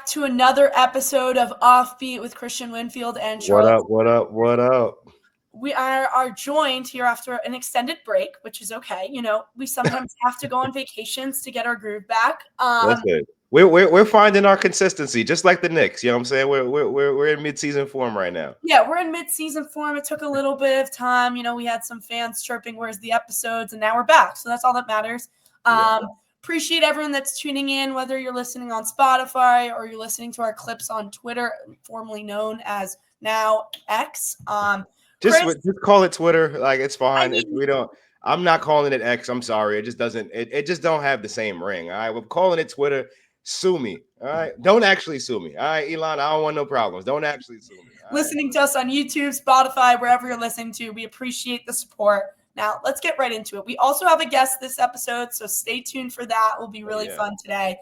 to another episode of Offbeat with Kristian and What Charlotte. up? What up? What up? We are joined here after an extended break, which is okay. You know, we sometimes have to go on vacations to get our groove back. Listen, we're finding our consistency, just like the Knicks. You know what I'm saying? We're in mid-season form right now. Yeah, we're in mid-season form. It took a little bit of time. You know, we had some fans chirping, "Where's the episodes?" And now we're back. So that's all that matters. Appreciate everyone that's tuning in, whether you're listening on Spotify or you're listening to our clips on Twitter, formerly known as now X. Just Chris, call it Twitter. Like, it's fine. I mean, I'm not calling it X. I'm sorry. It just doesn't. It just don't have the same ring. All right. We're calling it Twitter. Sue me. All right. Don't actually sue me. All right, Elon. I don't want no problems. Don't actually sue me. Listening to us on YouTube, Spotify, wherever you're listening to, we appreciate the support. Now, let's get right into it. We also have a guest this episode, so stay tuned for that. It will be really fun today.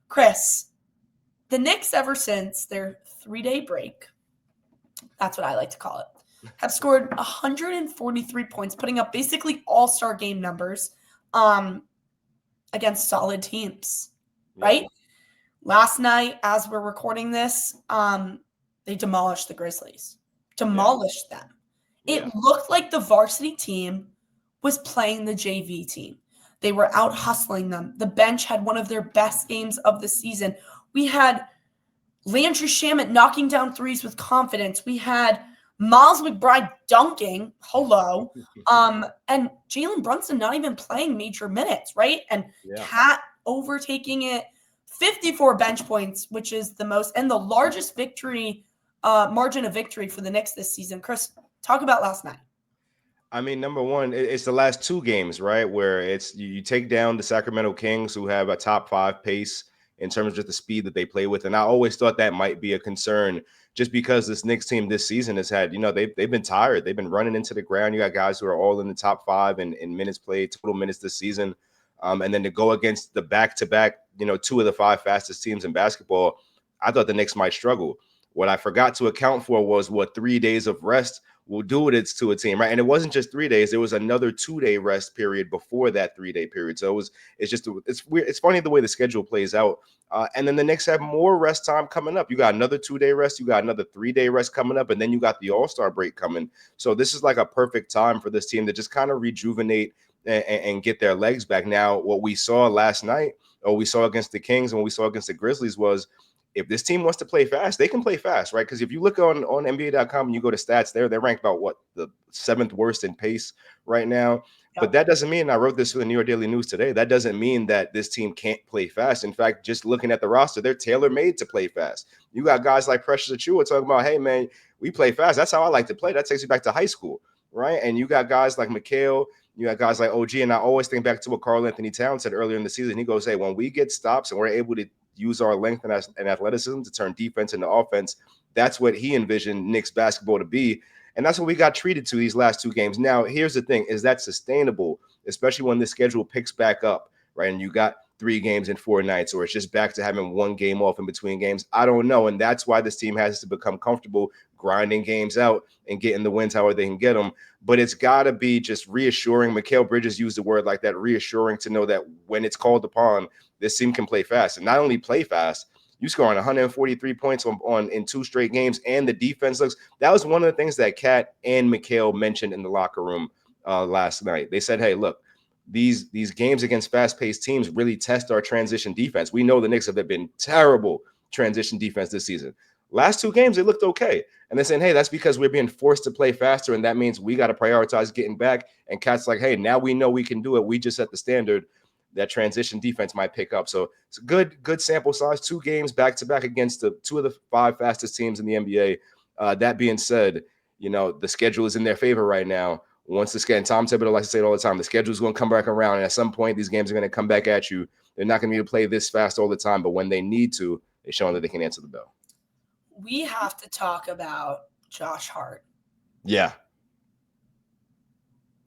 Chris, the Knicks, ever since their 3-day break, that's what I like to call it, have scored 143 points, putting up basically all-star game numbers against solid teams, right? Last night, as we're recording this, they demolished the Grizzlies. Demolished them. It looked like the varsity team was playing the JV team. They were out hustling them. The bench had one of their best games of the season. We had Landry Shamet knocking down threes with confidence. We had Miles McBride dunking. Hello. And Jalen Brunson not even playing major minutes, right? And Cat overtaking it. 54 bench points, which is the most and the largest victory margin of victory for the Knicks this season. Chris, talk about last night. I mean, number one, it's the last two games, right, where it's you take down the Sacramento Kings, who have a top 5 pace in terms of just the speed that they play with. And I always thought that might be a concern just because this Knicks team this season has had, they've been tired. They've been running into the ground. You got guys who are all in the top 5 in minutes played, total minutes this season. And then to go against the back-to-back, 2 of the 5 fastest teams in basketball, I thought the Knicks might struggle. What I forgot to account for was what 3 days of rest will do it to a team, right? And it wasn't just 3 days; there was another 2-day rest period before that 3-day period. So it's weird. It's funny the way the schedule plays out. And then the Knicks have more rest time coming up. You got another 2-day rest, you got another 3-day rest coming up, and then you got the All-Star break coming. So this is like a perfect time for this team to just kind of rejuvenate and get their legs back. Now, what we saw last night, or we saw against the Kings and what we saw against the Grizzlies was, if this team wants to play fast, they can play fast, right? Because if you look on NBA.com and you go to stats, they're ranked about the 7th worst in pace right now. But that doesn't mean, I wrote this for the New York Daily News today, that doesn't mean that this team can't play fast. In fact, just looking at the roster, they're tailor-made to play fast. You got guys like Precious Achiuwa talking about, hey, man, we play fast. That's how I like to play. That takes you back to high school, right? And you got guys like Mikal, you got guys like OG, and I always think back to what Karl-Anthony Towns said earlier in the season. He goes, hey, when we get stops and we're able to use our length and athleticism to turn defense into offense, that's what he envisioned Knicks basketball to be. And that's what we got treated to these last 2 games. Now, here's the thing. Is that sustainable, especially when the schedule picks back up, right? And you got 3 games in 4 nights, or it's just back to having 1 game off in between games? I don't know. And that's why this team has to become comfortable grinding games out and getting the wins however they can get them. But it's got to be just reassuring. Mikal Bridges used the word like that, reassuring, to know that when it's called upon, this team can play fast. And not only play fast, you scoring 143 points on in 2 straight games, and the defense looks. That was one of the things that Kat and Mikal mentioned in the locker room last night. They said, hey, look, these games against fast-paced teams really test our transition defense. We know the Knicks have been terrible transition defense this season. Last 2 games, they looked okay. And they're saying, hey, that's because we're being forced to play faster, and that means we got to prioritize getting back. And Kat's like, hey, now we know we can do it. We just set the standard. That transition defense might pick up. So it's a good sample size. 2 games back-to-back against 2 of the 5 fastest teams in the NBA. That being said, the schedule is in their favor right now. Once the schedule, Tom Thibodeau likes to say it all the time, the schedule is going to come back around, and at some point, these games are going to come back at you. They're not going to need to play this fast all the time, but when they need to, they're showing that they can answer the bell. We have to talk about Josh Hart. Yeah.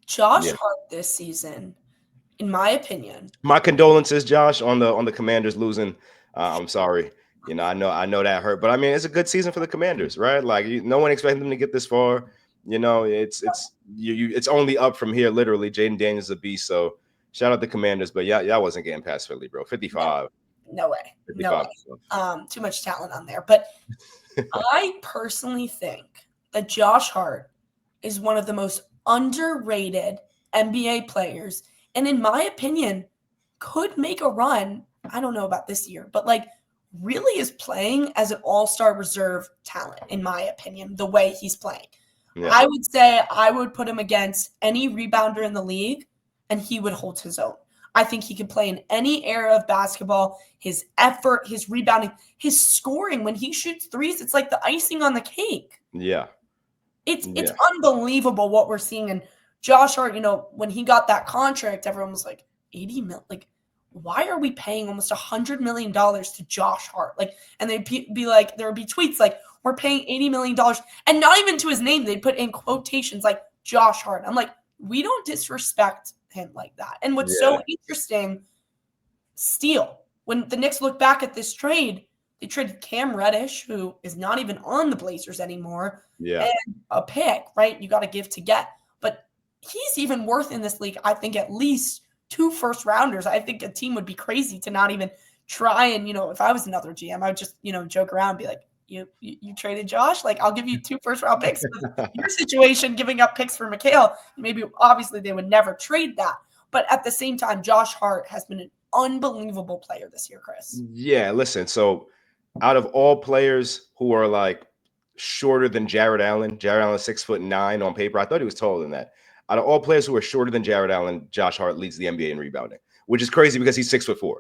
Josh Hart this season, in my opinion. My condolences, Josh, on the Commanders losing. I'm sorry. I know that hurt, but I mean, it's a good season for the Commanders, right? Like, no one expected them to get this far. It's only up from here. Literally, Jaden Daniels is a beast. So shout out the Commanders, but y'all wasn't getting past Philly, bro. 55. no way. No 55 way. Too much talent on there. But I personally think that Josh Hart is one of the most underrated NBA players, and in my opinion, could make a run. I don't know about this year, but like really is playing as an all-star reserve talent, in my opinion, the way he's playing. Yeah. I would say I would put him against any rebounder in the league, and he would hold his own. I think he could play in any era of basketball. His effort, his rebounding, his scoring, when he shoots threes, it's like the icing on the cake. Yeah. It's unbelievable what we're seeing. And Josh Hart, when he got that contract, everyone was like, 80 mil, like, why are we paying almost $100 million to Josh Hart? Like, and they'd be like, there would be tweets like, we're paying $80 million, and not even to his name. They'd put in quotations like Josh Hart. I'm like, we don't disrespect him like that. And what's so interesting, Steele, when the Knicks look back at this trade, they traded Cam Reddish, who is not even on the Blazers anymore, and a pick, right? You got to give to get. But he's even worth in this league, I think, at least 2 first-rounders. I think a team would be crazy to not even try. And, if I was another GM, I would just, joke around and be like, you traded Josh? Like, I'll give you 2 first-round picks. Your situation, giving up picks for Mikal, maybe obviously they would never trade that. But at the same time, Josh Hart has been an unbelievable player this year, Chris. Yeah, listen, so out of all players who are like shorter than Jared Allen 6'9" on paper. I thought he was taller than that. Out of all players who are shorter than Jared Allen, Josh Hart leads the NBA in rebounding, which is crazy because he's 6'4",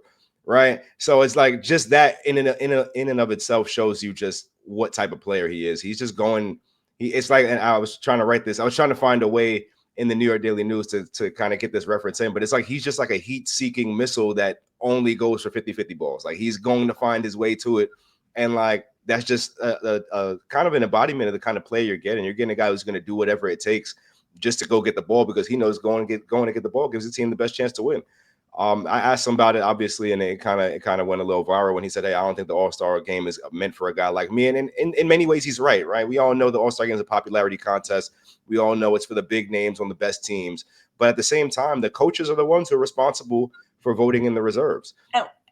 right? So it's like just that in and of itself shows you just what type of player he is. He's just going. It's like, and I was trying to write this. I was trying to find a way in the New York Daily News to kind of get this reference in, but it's like he's just like a heat-seeking missile that only goes for 50-50 balls. Like he's going to find his way to it, and like that's just a kind of an embodiment of the kind of player you're getting. You're getting a guy who's going to do whatever it takes just to go get the ball because he knows going to get the ball gives the team the best chance to win. I asked him about it, obviously, and it kind of went a little viral when he said, "Hey, I don't think the All-Star game is meant for a guy like me." And in many ways, he's right. We all know the All-Star game is a popularity contest. We all know it's for the big names on the best teams. But at the same time, the coaches are the ones who are responsible for voting in the reserves.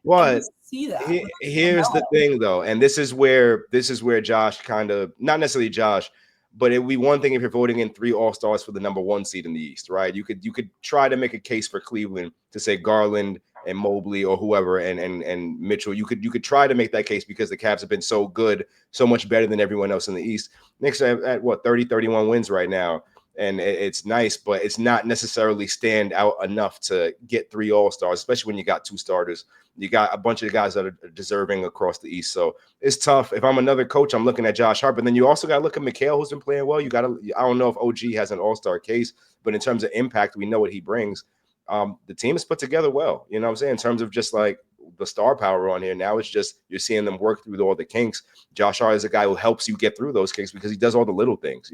But here's the thing, though, and this is where Josh kind of, not necessarily Josh, but it would be one thing if you're voting in 3 All-Stars for the number 1 seed in the East, right? You could try to make a case for Cleveland to say Garland and Mobley or whoever and Mitchell. You could try to make that case because the Cavs have been so good, so much better than everyone else in the East. Knicks are at what, 30, 31 wins right now. And it's nice, but it's not necessarily stand out enough to get 3 All-Stars, especially when you got 2 starters. You got a bunch of guys that are deserving across the East. So it's tough. If I'm another coach, I'm looking at Josh Hart. But then you also got to look at Mikal, who's been playing well. I don't know if OG has an All-Star case, but in terms of impact, we know what he brings. The team is put together well. You know what I'm saying? In terms of just like the star power on here. Now it's just you're seeing them work through all the kinks. Josh Hart is a guy who helps you get through those kinks because he does all the little things.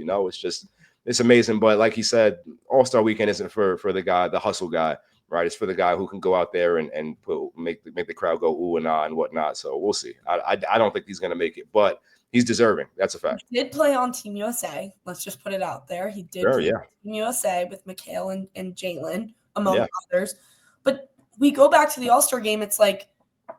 It's amazing. But like he said, All-Star Weekend isn't for the guy, the hustle guy, right? It's for the guy who can go out there and make the crowd go ooh and ah and whatnot. So we'll see. I don't think he's going to make it, but he's deserving. That's a fact. He did play on Team USA. Let's just put it out there. He did play on Team USA with Mikal and Jalen, among others. But we go back to the All-Star game. It's like,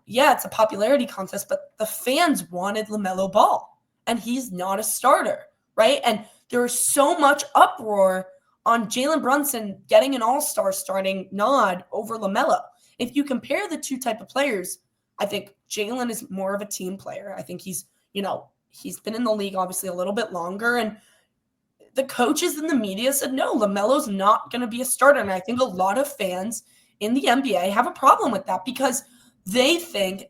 it's a popularity contest, but the fans wanted LaMelo Ball, and he's not a starter, right? And there was so much uproar on Jalen Brunson getting an All-Star starting nod over LaMelo. If you compare the 2 type of players, I think Jalen is more of a team player. I think he's been in the league obviously a little bit longer, and the coaches and the media said, no, LaMelo's not going to be a starter. And I think a lot of fans in the NBA have a problem with that because they think,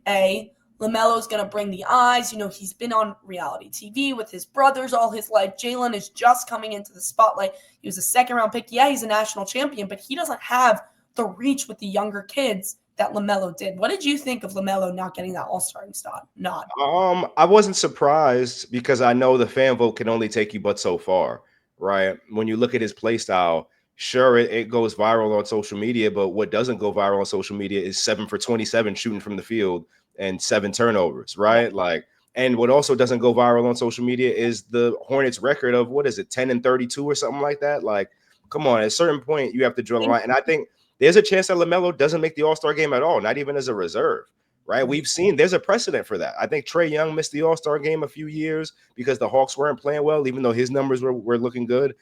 LaMelo's going to bring the eyes. He's been on reality TV with his brothers all his life. Jalen is just coming into the spotlight. He was a 2nd-round pick. Yeah, he's a national champion, but he doesn't have the reach with the younger kids that LaMelo did. What did you think of LaMelo not getting that all-starring nod? I wasn't surprised because I know the fan vote can only take you but so far, right? When you look at his play style, sure, it goes viral on social media, but what doesn't go viral on social media is 7 for 27 shooting from the field and 7 turnovers, right? And what also doesn't go viral on social media is the Hornets record of 10 and 32 or something like that. Like, come on, at a certain point, you have to draw the line. And I think there's a chance that LaMelo doesn't make the All-Star game at all, not even as a reserve, right? We've seen there's a precedent for that. I think Trae Young missed the All-Star game a few years because the Hawks weren't playing well, even though his numbers were looking good.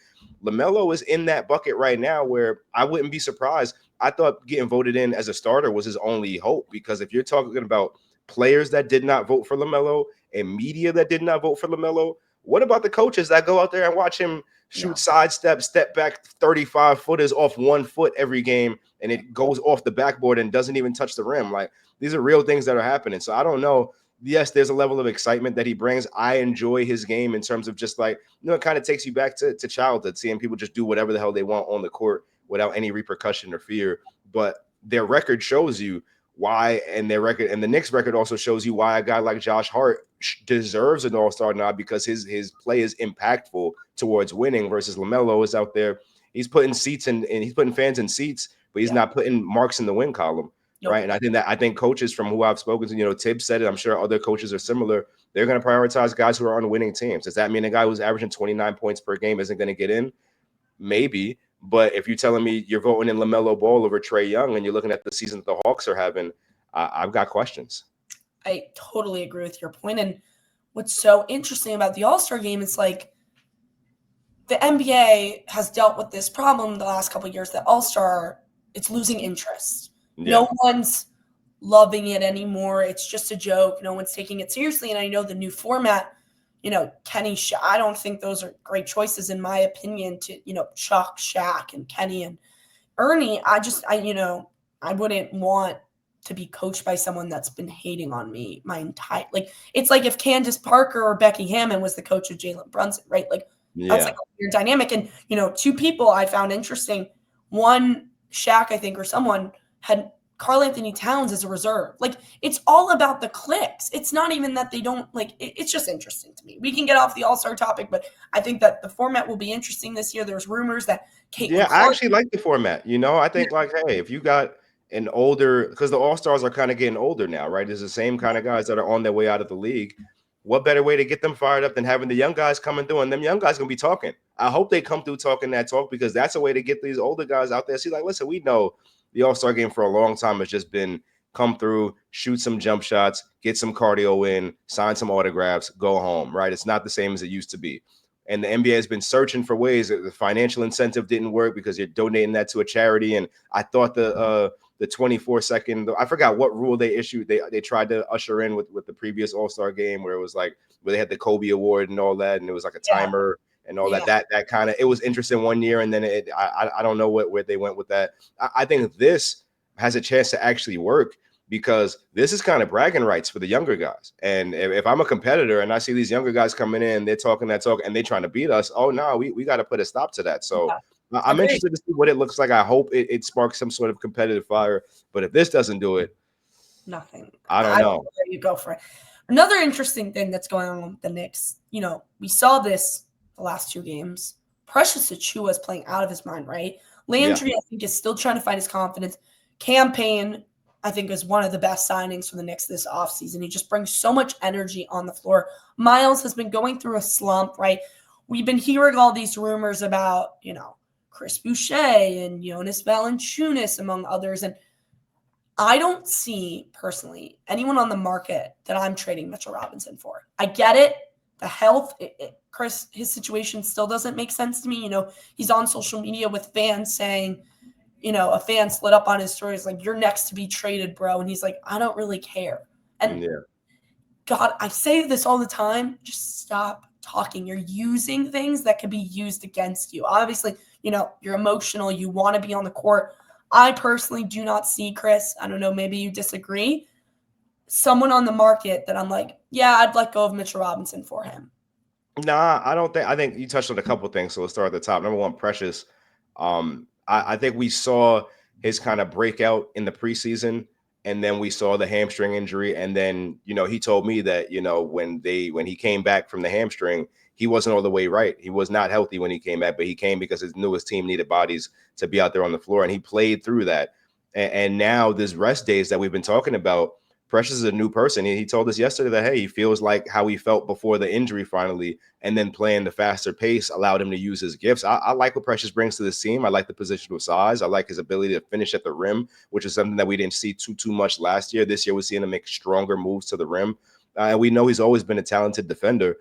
LaMelo is in that bucket right now where I wouldn't be surprised. I thought getting voted in as a starter was his only hope, because if you're talking about players that did not vote for LaMelo and media that did not vote for LaMelo, what about the coaches that go out there and watch him shoot sidestep, step back 35 footers off 1 foot every game, and it goes off the backboard and doesn't even touch the rim? Like, these are real things that are happening. So I don't know. Yes, there's a level of excitement that he brings. I enjoy his game in terms of just like, it kind of takes you back to childhood, seeing people just do whatever the hell they want on the court without any repercussion or fear. But their record shows you why, and their record, and the Knicks record also shows you why a guy like Josh Hart deserves an All-Star nod, because his play is impactful towards winning, versus LaMelo is out there. He's putting seats and he's putting fans in seats, but he's not putting marks in the win column. Nope. Right. And I think coaches from who I've spoken to, Tibbs said it, I'm sure other coaches are similar. They're going to prioritize guys who are on winning teams. Does that mean a guy who's averaging 29 points per game isn't going to get in? Maybe. But if you're telling me you're voting in LaMelo Ball over Trae Young and you're looking at the season that the Hawks are having, I've got questions. I totally agree with your point. And what's so interesting about the All-Star game is like the NBA has dealt with this problem the last couple of years, that All-Star, it's losing interest. Yeah. No one's loving it anymore. It's just a joke. No one's taking it seriously. And I know the new format, Kenny, I don't think those are great choices, in my opinion, to, Chuck, Shaq, and Kenny and Ernie. I wouldn't want to be coached by someone that's been hating on me my entire, it's like if Candace Parker or Becky Hammon was the coach of Jalen Brunson, right? That's like a weird dynamic. And, two people I found interesting. One, Shaq, I think, or someone had Karl-Anthony Towns as a reserve. It's all about the clicks. It's not even that they don't it's just interesting to me. We can get off the All-Star topic, but I think that the format will be interesting this year. There's rumors that I actually like the format. I think hey, if you got an older, because the All-Stars are kind of getting older now, right? It's the same kind of guys that are on their way out of the league. What better way to get them fired up than having the young guys coming through, and them young guys going to be talking. I hope they come through talking that talk, because that's a way to get these older guys out there. See, listen, we know the All-Star game for a long time has just been come through, shoot some jump shots, get some cardio in, sign some autographs, go home, right? It's not the same as it used to be. And the NBA has been searching for ways. The financial incentive didn't work because you're donating that to a charity. And I thought the 24-second, I forgot what rule they issued. They tried to usher in with the previous All-Star game, where it was where they had the Kobe Award and all that, and it was like a timer and all that. That kind of, it was interesting one year, and then I don't know where they went with that. I think this has a chance to actually work, because this is kind of bragging rights for the younger guys. And if I'm a competitor and I see these younger guys coming in, they're talking that talk and they're trying to beat us, oh no, we got to put a stop to that. So I'm interested to see what it looks like. I hope it sparks some sort of competitive fire. But if this doesn't do it, nothing. I don't know. You go for it. Another interesting thing that's going on with the Knicks, we saw this the last 2 games. Precious Achiuwa is playing out of his mind, right? Landry, I think, is still trying to find his confidence. Campaign, I think, is one of the best signings for the Knicks this offseason. He just brings so much energy on the floor. Miles has been going through a slump, right? We've been hearing all these rumors about, Chris Boucher and Jonas Valanciunas, among others. And I don't see, personally, anyone on the market that I'm trading Mitchell Robinson for. I get it. The health, Chris, his situation still doesn't make sense to me. He's on social media with fans saying, a fan slid up on his story. It's like, you're next to be traded, bro. And he's like, I don't really care. And God, I say this all the time. Just stop talking. You're using things that can be used against you. Obviously, you're emotional. You want to be on the court. I personally do not see, Chris, I don't know, maybe you disagree, someone on the market that I'm like, yeah, I'd let go of Mitchell Robinson for him. Nah, I think you touched on a couple things. So let's start at the top. Number one, Precious. I think we saw his kind of breakout in the preseason, and then we saw the hamstring injury. And then, he told me that, when he came back from the hamstring, he wasn't all the way right. He was not healthy when he came back, but he came because his newest team needed bodies to be out there on the floor, and he played through that. And now this rest days that we've been talking about, Precious is a new person. He told us yesterday that, hey, he feels like how he felt before the injury finally, and then playing the faster pace allowed him to use his gifts. I like what Precious brings to this team. I like the positional size. I like his ability to finish at the rim, which is something that we didn't see too much last year. This year, we're seeing him make stronger moves to the rim. And we know he's always been a talented defender.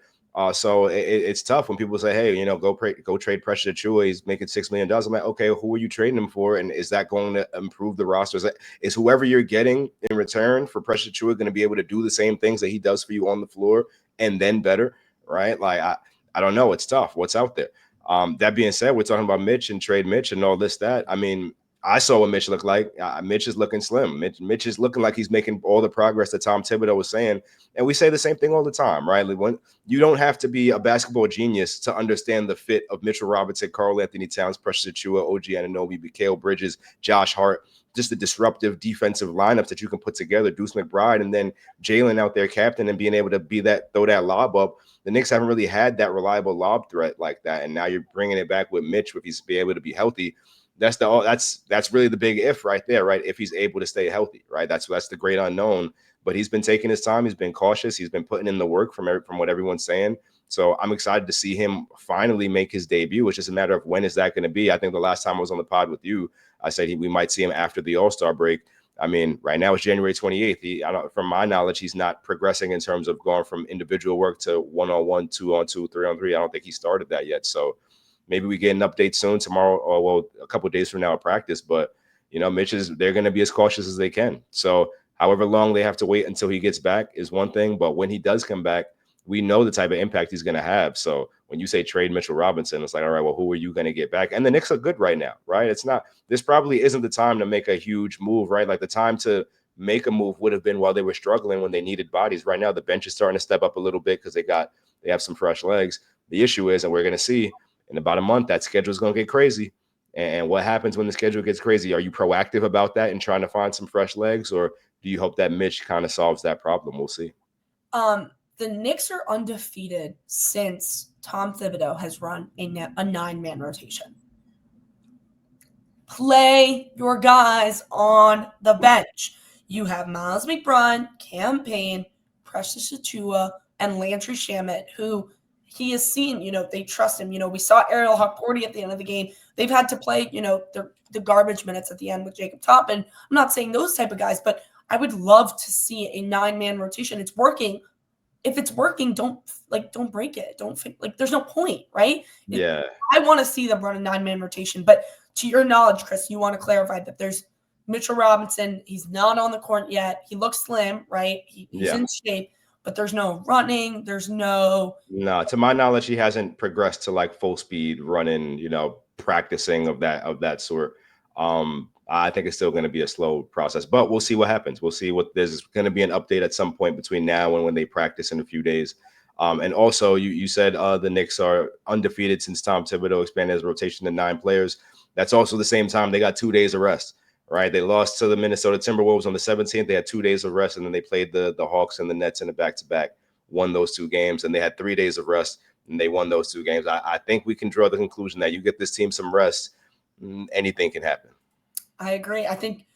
So it's tough when people say, hey, go trade Precious Achiuwa. He's making $6 million. I'm like, okay, who are you trading him for? And is that going to improve the roster? Is whoever you're getting in return for Precious Achiuwa going to be able to do the same things that he does for you on the floor and then better? Right? Like, I don't know. It's tough. What's out there? That being said, we're talking about Mitch and trade Mitch and all this, that. I mean, I saw what Mitch looked like. Mitch is looking slim. Mitch is looking like he's making all the progress that Tom Thibodeau was saying. And we say the same thing all the time, right? Like, when you don't have to be a basketball genius to understand the fit of Mitchell Robinson, Karl-Anthony Towns, Precious Achiuwa, OG Anunoby, Mikal Bridges, Josh Hart, just the disruptive defensive lineups that you can put together, Deuce McBride, and then Jalen out there, captain, and being able to throw that lob up. The Knicks haven't really had that reliable lob threat like that. And now you're bringing it back with Mitch if he's be able to be healthy. That's really the big if right there, right? If he's able to stay healthy, right? That's the great unknown. But he's been taking his time. He's been cautious. He's been putting in the work from what everyone's saying. So I'm excited to see him finally make his debut. It's just a matter of when is that going to be. I think the last time I was on the pod with you, I said we might see him after the All-Star break. I mean, right now it's January 28th. From my knowledge, he's not progressing in terms of going from individual work to one-on-one, two-on-two, three-on-three. I don't think he started that yet. So maybe we get an update soon tomorrow, or a couple of days from now at practice. But Mitch they're going to be as cautious as they can. So however long they have to wait until he gets back is one thing. But when he does come back, we know the type of impact he's going to have. So when you say trade Mitchell Robinson, it's like, all right, well, who are you going to get back? And the Knicks are good right now, right? This probably isn't the time to make a huge move, right? Like, the time to make a move would have been while they were struggling, when they needed bodies. Right now, the bench is starting to step up a little bit because they have some fresh legs. The issue is, and we're going to see in about a month, that schedule is going to get crazy. And what happens when the schedule gets crazy? Are you proactive about that and trying to find some fresh legs, or do you hope that Mitch kind of solves that problem? We'll see. The Knicks are undefeated since Tom Thibodeau has run a 9-man rotation. Play your guys on the bench. You have Miles McBride, Cam Payne, Precious Achiuwa, and Landry Shamet, who he has seen, they trust him. We saw Ariel Hawkporty at the end of the game. They've had to play, the garbage minutes at the end with Jacob Toppin. I'm not saying those type of guys, but I would love to see a 9-man rotation. It's working. If it's working, don't break it. There's no point, right? Yeah. I want to see them run a 9-man rotation. But to your knowledge, Chris, you want to clarify that there's Mitchell Robinson. He's not on the court yet. He looks slim, right? He's in shape, but there's no running. There's no. No, to my knowledge, he hasn't progressed to like full speed running, practicing of that sort. I think it's still going to be a slow process, but we'll see what happens. We'll see there's going to be an update at some point between now and when they practice in a few days. And also, you said the Knicks are undefeated since Tom Thibodeau expanded his rotation to 9 players. That's also the same time they got 2 days of rest, right? They lost to the Minnesota Timberwolves on the 17th. They had 2 days of rest, and then they played the Hawks and the Nets in a back-to-back, won those 2 games, and they had 3 days of rest, and they won those 2 games. I think we can draw the conclusion that you get this team some rest, anything can happen. I agree. I think,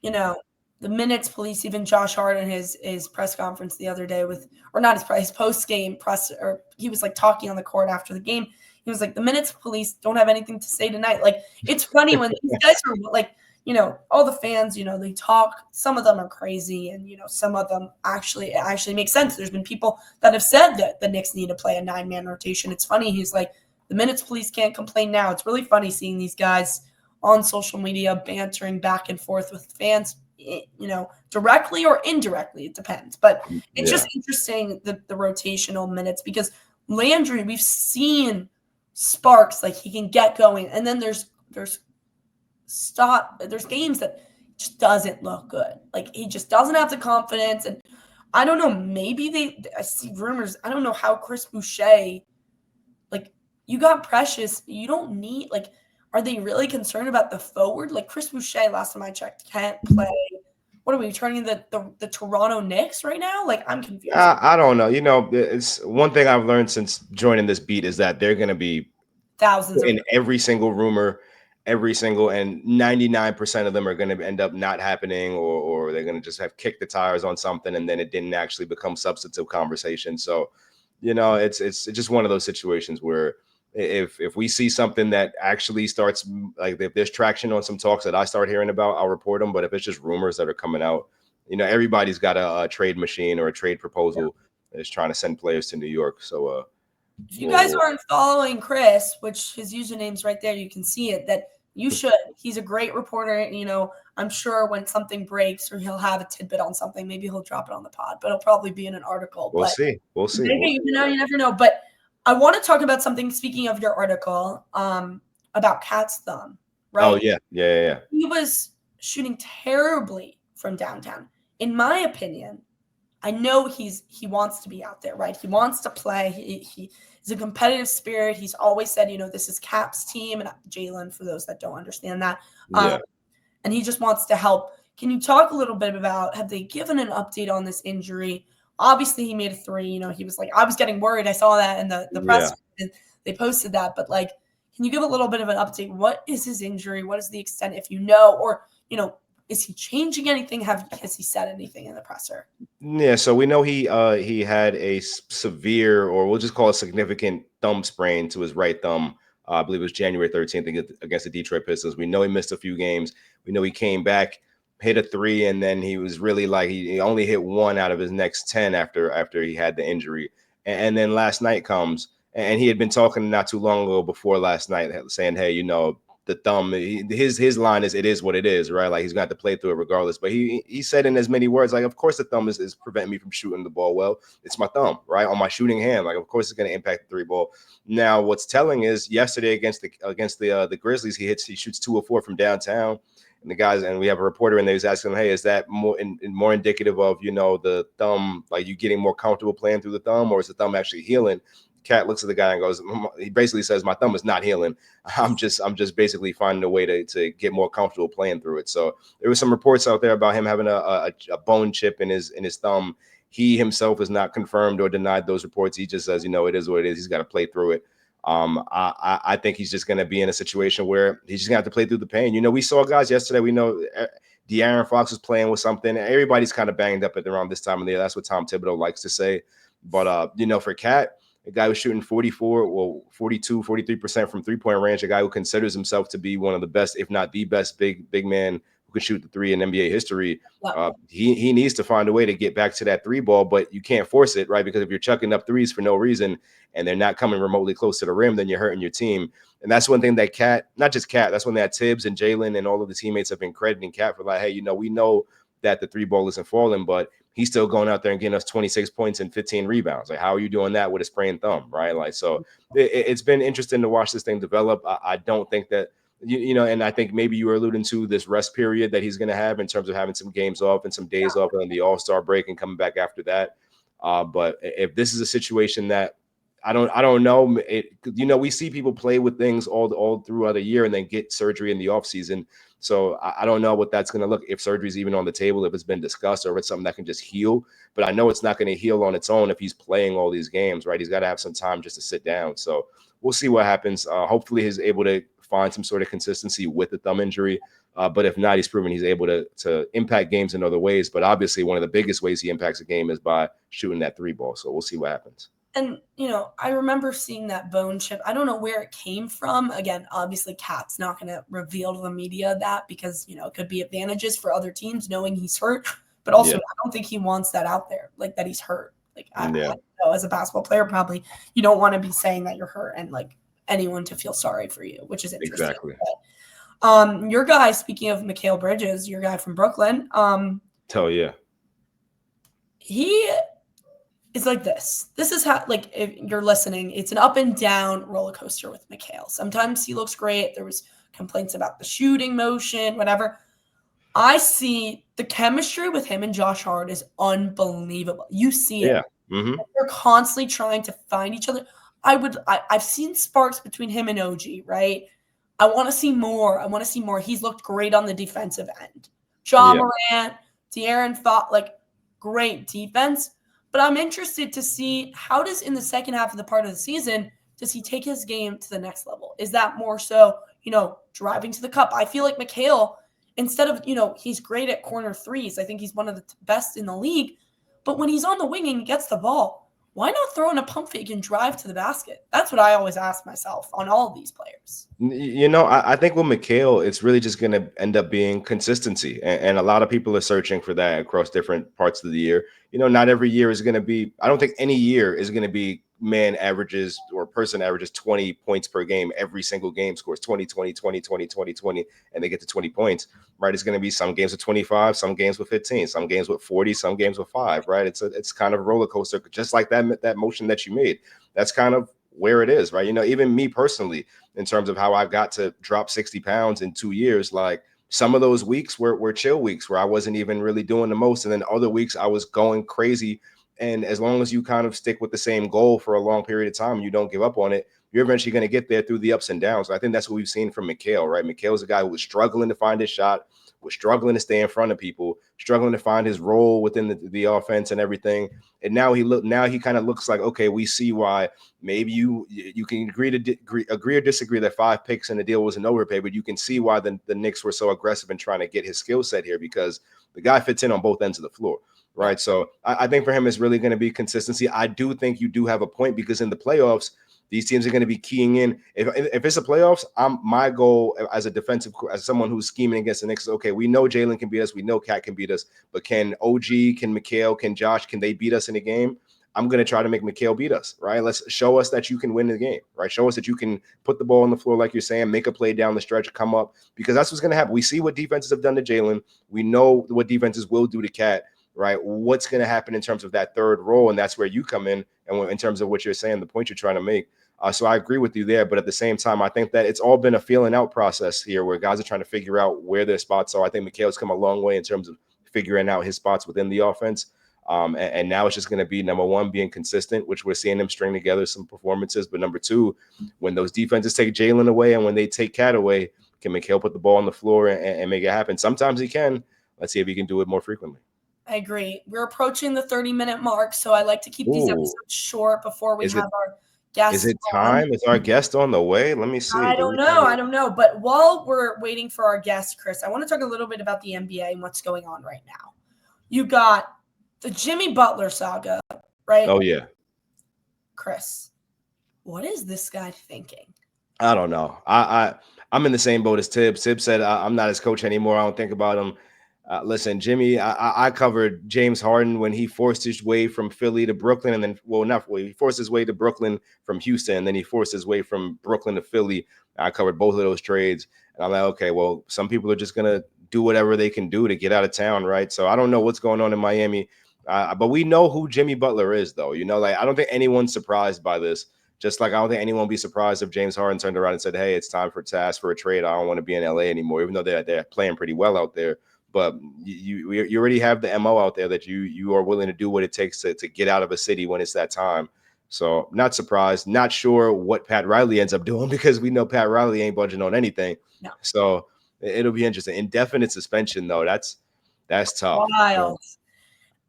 the minutes police, even Josh Hart in his press conference the other day his post-game press, or he was like talking on the court after the game. He was like, the minutes police don't have anything to say tonight. Like, it's funny when these guys are like, all the fans, they talk. Some of them are crazy, and, some of them actually make sense. There's been people that have said that the Knicks need to play a 9-man rotation. It's funny. He's like, the minutes police can't complain now. It's really funny seeing these guys on social media bantering back and forth with fans, directly or indirectly. It depends. But it's just interesting, the rotational minutes, because Landry, we've seen sparks, like he can get going. And then there's games that just doesn't look good. Like, he just doesn't have the confidence. And I don't know, maybe I see rumors. I don't know how Chris Boucher, like, you got Precious. You don't need, like, are they really concerned about the forward? Like, Chris Boucher, last time I checked, can't play. What are we turning the Toronto Knicks right now? Like, I'm confused. I don't know. It's one thing I've learned since joining this beat is that they're going to be thousands in every single rumor. every single, and 99% of them are going to end up not happening, or they're going to just have kicked the tires on something, and then it didn't actually become substantive conversation. So, it's just one of those situations where if we see something that actually starts, like if there's traction on some talks that I start hearing about, I'll report them. But if it's just rumors that are coming out, everybody's got a trade machine or a trade proposal that's trying to send players to New York. So if you guys aren't following Chris, which his username's right there, you can see it, that you should. He's a great reporter. I'm sure when something breaks or he'll have a tidbit on something, maybe he'll drop it on the pod, but it'll probably be in an article. We'll see. Maybe, you never know. But I want to talk about something, speaking of your article, about Cat's thumb, right? Oh, yeah. He was shooting terribly from downtown. In my opinion, I know he wants to be out there, right? He wants to play. He's a competitive spirit. He's always said, this is Cap's team, and Jalen, for those that don't understand that. And he just wants to help. Can you talk a little bit about, have they given an update on this injury? Obviously, he made a three. He was like, I was getting worried. I saw that in the press. And they posted that. But, can you give a little bit of an update? What is his injury? What is the extent, if you know? Or, is he changing anything? Has he said anything in the presser? Yeah, so we know he had a severe, or we'll just call it significant, thumb sprain to his right thumb. I believe it was January 13th against the Detroit Pistons. We know he missed a few games. We know he came back, hit a three, and then he was really he only hit one out of his next 10 after he had the injury. And then last night comes, and he had been talking not too long ago before last night, saying, hey, the thumb, his line is, it is what it is, right? He's going to have to play through it regardless. But he said in as many words, of course the thumb is preventing me from shooting the ball well. It's my thumb, right? On my shooting hand. Of course it's going to impact the three ball. Now, what's telling is yesterday against the Grizzlies, he shoots 2 of 4 from downtown. And the guys, and we have a reporter in there who's asking him, hey, is that more indicative of, the thumb, you getting more comfortable playing through the thumb, or is the thumb actually healing? Cat looks at the guy and goes, he basically says, my thumb is not healing. I'm just basically finding a way to get more comfortable playing through it. So there were some reports out there about him having a bone chip in his thumb. He himself has not confirmed or denied those reports. He just says, it is what it is. He's got to play through it. I think he's just going to be in a situation where he's just going to have to play through the pain. We saw guys yesterday. We know De'Aaron Fox was playing with something. Everybody's kind of banged up at around this time of the year. That's what Tom Thibodeau likes to say. But, for Cat, a guy who's shooting 42, 43% from three-point range, a guy who considers himself to be one of the best, if not the best, big man who can shoot the three in NBA history. He needs to find a way to get back to that three ball, but you can't force it, right? Because if you're chucking up threes for no reason and they're not coming remotely close to the rim, then you're hurting your team. And that's one thing that Cat, not just Cat, that's one that Tibbs and Jalen and all of the teammates have been crediting Cat for, hey, we know that the three ball isn't falling, but he's still going out there and getting us 26 points and 15 rebounds. How are you doing that with a sprained thumb, right? So it's been interesting to watch this thing develop. I don't think that, and I think maybe you were alluding to this rest period that he's going to have in terms of having some games off and some days off and the All-Star break and coming back after that. But if this is a situation that I don't know, we see people play with things all throughout the year and then get surgery in the off season. So I don't know what that's going to look, if surgery is even on the table, if it's been discussed, or if it's something that can just heal. But I know it's not going to heal on its own if he's playing all these games, right? He's got to have some time just to sit down. So we'll see what happens. Hopefully he's able to find some sort of consistency with the thumb injury. But if not, he's proven he's able to impact games in other ways. But obviously one of the biggest ways he impacts a game is by shooting that three ball. So we'll see what happens. And, I remember seeing that bone chip. I don't know where it came from. Again, obviously, Cat's not going to reveal to the media that because, it could be advantages for other teams knowing he's hurt. But also, I don't think he wants that out there, that he's hurt. I know as a basketball player, probably you don't want to be saying that you're hurt and, anyone to feel sorry for you, which is interesting. Exactly. But, your guy, speaking of Mikal Bridges, your guy from Brooklyn. He is like this. This is how, if you're listening, it's an up and down roller coaster with Mikal. Sometimes he looks great. There was complaints about the shooting motion, whatever. I see the chemistry with him and Josh Hart is unbelievable. You see it. Mm-hmm. They're constantly trying to find each other. I've seen sparks between him and OG, right? I want to see more. He's looked great on the defensive end. Morant, De'Aaron Fox, great defense. But I'm interested to see how does in the second half of the part of the season, does he take his game to the next level? Is that more so, driving to the cup. I feel like Mikal, instead of, he's great at corner threes. I think he's one of the best in the league. But when he's on the wing and he gets the ball, why not throw in a pump fake and drive to the basket? That's what I always ask myself on all of these players. I think with Mikal, it's really just going to end up being consistency. And a lot of people are searching for that across different parts of the year. Not every year is going to be, I don't think any year is going to be man averages or person averages 20 points per game. Every single game scores 20, 20, 20, 20, 20, 20, and they get to 20 points, right? It's going to be some games with 25, some games with 15, some games with 40, some games with 5, right? It's kind of a roller coaster, just like that motion that you made. That's kind of where it is, right? Even me personally, in terms of how I got to drop 60 pounds in 2 years, like some of those weeks were chill weeks where I wasn't even really doing the most. And then other weeks I was going crazy. And as long as you kind of stick with the same goal for a long period of time, you don't give up on it, you're eventually going to get there through the ups and downs. I think that's what we've seen from Mikal, right? Mikal's a guy who was struggling to find his shot, was struggling to stay in front of people, struggling to find his role within the offense and everything. And now he kind of looks like, okay, we see why maybe you can agree or disagree that 5 picks in the deal was an overpay, but you can see why the Knicks were so aggressive in trying to get his skill set here, because the guy fits in on both ends of the floor. Right. So I think for him, it's really going to be consistency. I do think you do have a point, because in the playoffs, these teams are going to be keying in. If it's the playoffs, my goal as someone who's scheming against the Knicks is, okay, we know Jalen can beat us. We know Cat can beat us. But can OG, can Mikal, can Josh, can they beat us in a game? I'm going to try to make Mikal beat us, right? Let's show us that you can win the game, right? Show us that you can put the ball on the floor, like you're saying, make a play down the stretch, come up, because that's what's going to happen. We see what defenses have done to Jalen. We know what defenses will do to Cat. Right. What's going to happen in terms of that third role? And that's where you come in. And in terms of what you're saying, the point you're trying to make. So I agree with you there. But at the same time, I think that it's all been a feeling out process here where guys are trying to figure out where their spots are. I think Mikal's come a long way in terms of figuring out his spots within the offense. And now it's just going to be, number one, being consistent, which we're seeing them string together some performances. But number two, when those defenses take Jalen away and when they take Cat away, can Mikal put the ball on the floor and make it happen? Sometimes he can. Let's see if he can do it more frequently. I agree. We're approaching the 30-minute mark, so I like to keep these episodes short before we have our guest. Is it time? Is our guest on the way? Let me see. I don't know. But while we're waiting for our guest, Chris, I want to talk a little bit about the NBA and what's going on right now. You got the Jimmy Butler saga, right? Oh, yeah. Chris, what is this guy thinking? I don't know. I'm in the same boat as Tibbs. Tibbs said, I'm not his coach anymore. I don't think about him. Listen, Jimmy, I covered James Harden when he forced his way from Philly to Brooklyn, and then, he forced his way to Brooklyn from Houston, and then he forced his way from Brooklyn to Philly. I covered both of those trades, and I'm like, okay, well, some people are just gonna do whatever they can do to get out of town, right? So I don't know what's going on in Miami, but we know who Jimmy Butler is, though. I don't think anyone's surprised by this. Just like I don't think anyone would be surprised if James Harden turned around and said, hey, it's time to ask for a trade. I don't want to be in LA anymore, even though they're playing pretty well out there. But you already have the MO out there that you are willing to do what it takes to get out of a city when it's that time. So not surprised, not sure what Pat Riley ends up doing, because we know Pat Riley ain't budging on anything. No. So it'll be interesting. Indefinite suspension, though, that's tough. Wild.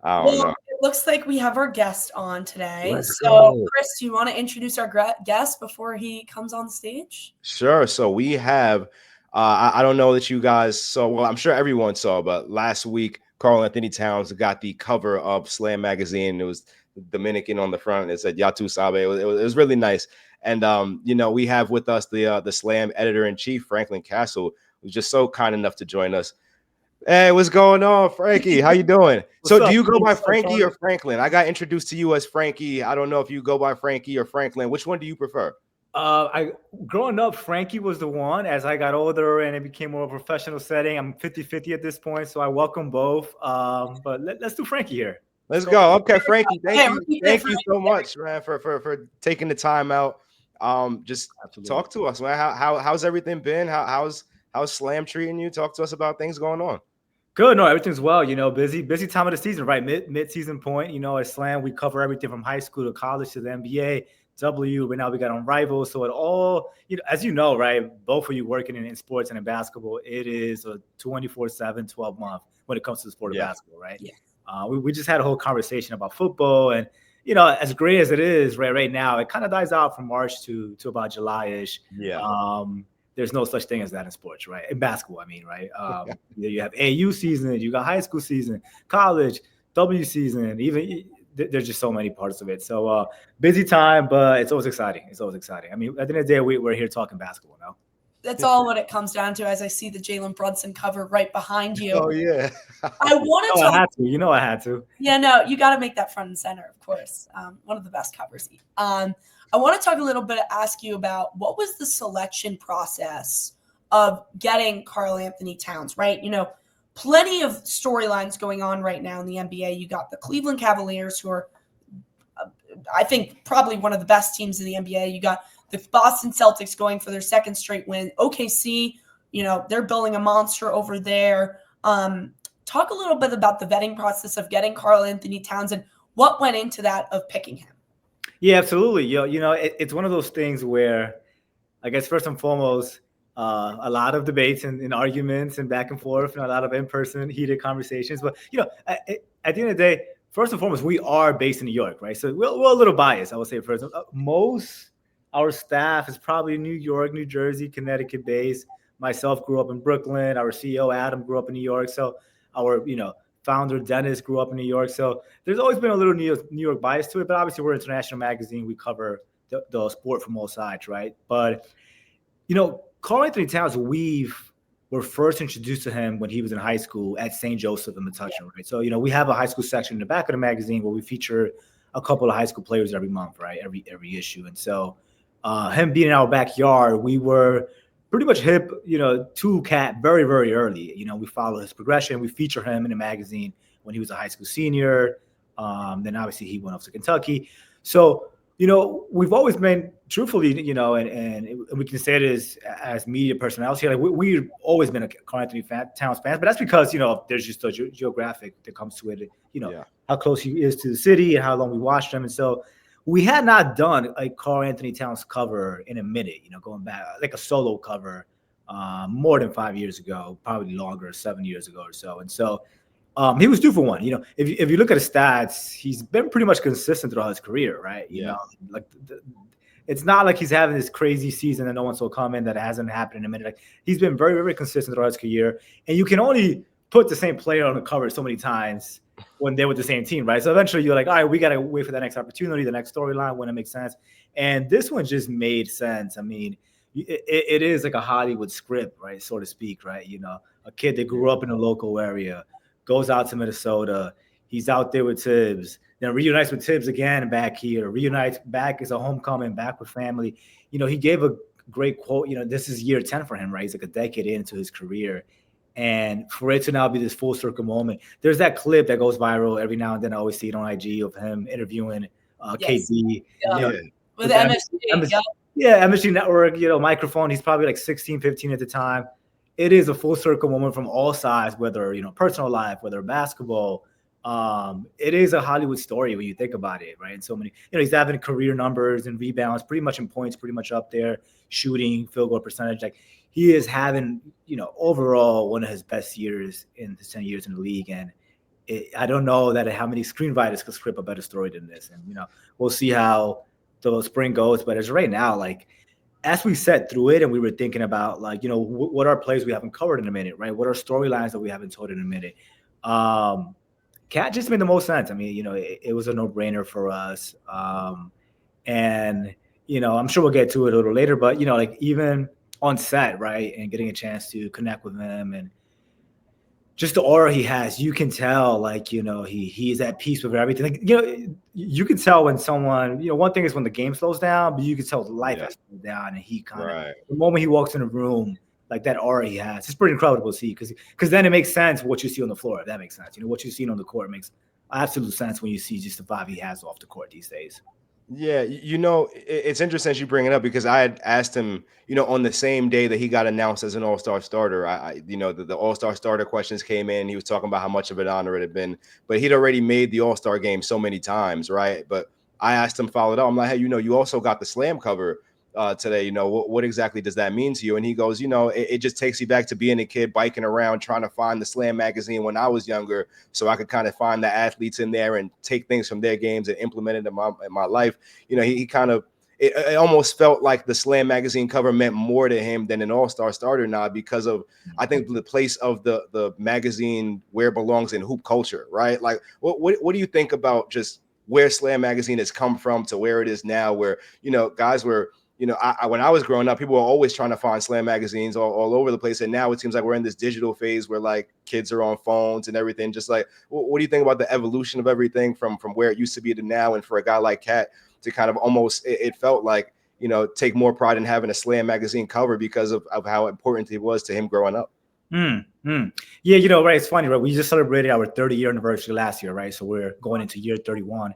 I don't know. It looks like we have our guest on today. Let's so, go. Chris, do you want to introduce our guest before he comes on stage? Sure. So we have I don't know that you guys saw. Well, I'm sure everyone saw, but last week, Karl-Anthony Towns got the cover of Slam magazine. It was Dominican on the front. It said Yatu Sabe. It was really nice. And we have with us the Slam editor-in-chief, Franklyn Calle, who's just so kind enough to join us. Hey, what's going on, Frankie? How you doing? So do you go by Frankie or Franklyn? I got introduced to you as Frankie. I don't know if you go by Frankie or Franklyn. Which one do you prefer? Growing up, Frankie was the one. As I got older and it became more of a professional setting, I'm 50-50 at this point, so I welcome both. But let's do Frankie here. Let's go. Okay, Frankie, thank you so much, man, for taking the time out. Just Absolutely. Talk to us, man. How's everything been? How's Slam treating you? Talk to us about things going on. Good. No, everything's well. Busy time of the season, right? Mid-season point. At Slam, we cover everything from high school to college to the NBA. But now we got on Rivals. So it all, as you know, right, both of you working in sports and in basketball, it is a 24/7, 12-month when it comes to the sport of basketball, right? Yeah. We just had a whole conversation about football, and as great as it is right now, it kind of dies out from March to about July-ish. Yeah. there's no such thing as that in sports, right? In basketball, I mean, right? You have AU season, you got high school season, college, W season, even there's just so many parts of it. So busy time, but it's always exciting. It's always exciting. I mean, at the end of the day, we're here talking basketball now. That's all what it comes down to, as I see the Jalen Brunson cover right behind you. Oh, yeah. I wanted to. I had to. You know I had to. Yeah, no, you got to make that front and center, of course. One of the best covers. I want to talk a little bit, ask you about what was the selection process of getting Karl-Anthony Towns, right? You know, plenty of storylines going on right now in the NBA. You got the Cleveland Cavaliers, who are, I think, probably one of the best teams in the NBA. You got the Boston Celtics going for their second straight win. OKC, you know, they're building a monster over there. Talk a little bit about the vetting process of getting Karl-Anthony Towns and what went into that of picking him. Yeah, absolutely. You know, it's one of those things where, I guess, first and foremost, a lot of debates and arguments and back and forth and a lot of in-person heated conversations. But, you know, at the end of the day, first and foremost, we are based in New York, right? So we're a little biased, I would say first. Most our staff is probably New York, New Jersey, Connecticut based. Myself grew up in Brooklyn. Our CEO, Adam, grew up in New York. So our, founder, Dennis, grew up in New York. So there's always been a little New York bias to it. But obviously, we're an international magazine. We cover the sport from all sides, right? But, Karl-Anthony Towns, were first introduced to him when he was in high school at St. Joseph in Metuchen, right? So, we have a high school section in the back of the magazine where we feature a couple of high school players every month, right? Every issue. And so him being in our backyard, we were pretty much hip, to Cat very, very early. We follow his progression. We feature him in the magazine when he was a high school senior. Then obviously he went off to Kentucky. So, we've always been truthfully, and we can say it as media personality, like we've always been a Karl-Anthony Towns fan, but that's because, there's just a geographic that comes to it, how close he is to the city and how long we watched him. And so we had not done a Karl-Anthony Towns cover in a minute, going back, like a solo cover more than 5 years ago, probably longer, 7 years ago or so. And so he was due for one. If you look at his stats, he's been pretty much consistent throughout his career, right? It's not like he's having this crazy season that no one saw coming that hasn't happened in a minute. Like, he's been very, very consistent throughout his career, and you can only put the same player on the cover so many times when they're with the same team, right? So eventually you're like, all right, we got to wait for the next opportunity, the next storyline when it makes sense. And this one just made sense. I mean, it is like a Hollywood script, right, so to speak, right? A kid that grew up in a local area, goes out to Minnesota. He's out there with Tibbs, then reunites with Tibbs again back here, reunites back as a homecoming, back with family. He gave a great quote. This is year 10 for him, right? He's like a decade into his career. And for it to now be this full circle moment, there's that clip that goes viral every now and then. I always see it on IG of him interviewing KD. With MSG. MSG Network, microphone. He's probably like 16, 15 at the time. It is a full circle moment from all sides, whether, personal life, whether basketball. It is a Hollywood story when you think about it, right? And so many, he's having career numbers and rebounds, pretty much in points, pretty much up there, shooting, field goal percentage. Like, he is having, overall one of his best years in his 10 years in the league. And I don't know how many screenwriters could script a better story than this. And, we'll see how the spring goes. But as right now, like, as we sat through it and we were thinking about, like, what are plays we haven't covered in a minute, right? What are storylines that we haven't told in a minute? Cat just made the most sense. I mean, it was a no-brainer for us. And, I'm sure we'll get to it a little later, but, like, even on set, right, and getting a chance to connect with him and just the aura he has, you can tell, like, he is at peace with everything. Like, you can tell when someone, one thing is when the game slows down, but you can tell life has slowed down, and he kind of, the moment he walks in a room, like, that aura he has, it's pretty incredible to see, because then it makes sense what you see on the floor, if that makes sense. What you see on the court makes absolute sense when you see just the vibe he has off the court these days. Yeah, it's interesting as you bring it up, because I had asked him, on the same day that he got announced as an all-star starter, the all-star starter questions came in. He was talking about how much of an honor it had been, but he'd already made the all-star game so many times, right? But I asked him, followed up, I'm like, hey, you also got the Slam cover today. What exactly does that mean to you? And he goes, it just takes you back to being a kid biking around trying to find the Slam magazine when I was younger, so I could kind of find the athletes in there and take things from their games and implement it in my life. He kind of it almost felt like the Slam magazine cover meant more to him than an all-star starter nod, because of, I think, the place of the magazine where it belongs in hoop culture, right? Like, what do you think about just where Slam magazine has come from to where it is now, where, you know, guys were, you know, when I was growing up, people were always trying to find Slam magazines all over the place. And now it seems like we're in this digital phase where like kids are on phones and everything. Just like, what do you think about the evolution of everything from where it used to be to now? And for a guy like Cat to kind of almost, it felt like, you know, take more pride in having a Slam magazine cover because of how important it was to him growing up. Yeah, you know, right. It's funny, right? We just celebrated our 30-year anniversary last year, right? So we're going into year 31.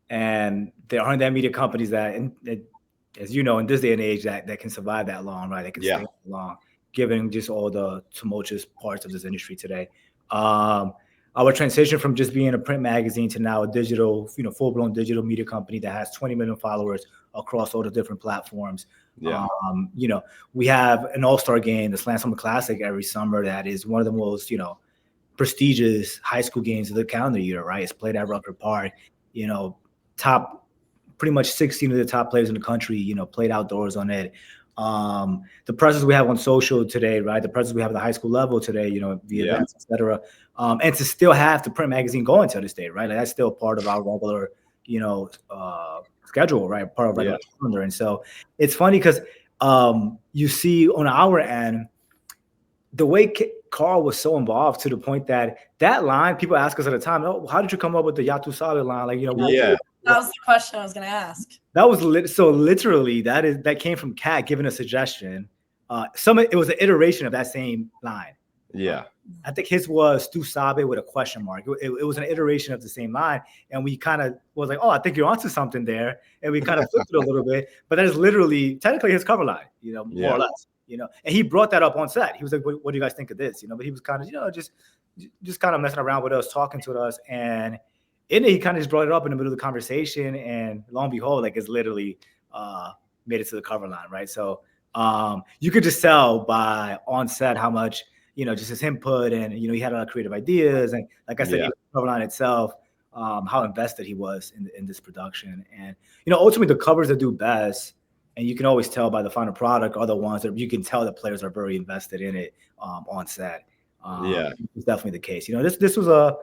And there aren't that many companies that, as you know, in this day and age, that can survive that long, right? That can stay that long, given just all the tumultuous parts of this industry today. Our transition from just being a print magazine to now a digital, you know, full-blown digital media company that has 20 million followers across all the different platforms. Yeah. You know, we have an all-star game, the Slam Summer Classic, every summer. That is one of the most, you know, prestigious high school games of the calendar year, right? It's played at Rucker Park. You know, pretty much 16 of the top players in the country, you know, played outdoors on it. The presence we have on social today, right? The presence we have at the high school level today, you know, the events, et cetera. And to still have the print magazine going to this day, right? Like, that's still part of our regular, you know, schedule, right? Part of regular calendar. And so it's funny because you see on our end, the way Karl was so involved, to the point that line, people ask us at the time, oh, how did you come up with the Yatu Sabe line? Like, you know, that was the question I was going to ask. That was literally that came from Kat giving a suggestion. It was an iteration of that same line. Yeah. I think his was Stu Sabe with a question mark. It was an iteration of the same line. And we kind of was like, oh, I think you're onto something there. And we kind of flipped it a little bit. But that is literally technically his cover line, you know, more or less. You know, and he brought that up on set. He was like, what do you guys think of this? You know, but he was kind of, you know, just kind of messing around with us, talking to us. And he kind of just brought it up in the middle of the conversation. And lo and behold, like, it's literally made it to the cover line, right? So you could just tell by on set how much, you know, just his input, and, you know, he had a lot of creative ideas. And like I said, the cover line itself, how invested he was in this production. And, you know, ultimately the covers that do best, and you can always tell by the final product, are the ones that you can tell the players are very invested in it on set. It's definitely the case. You know,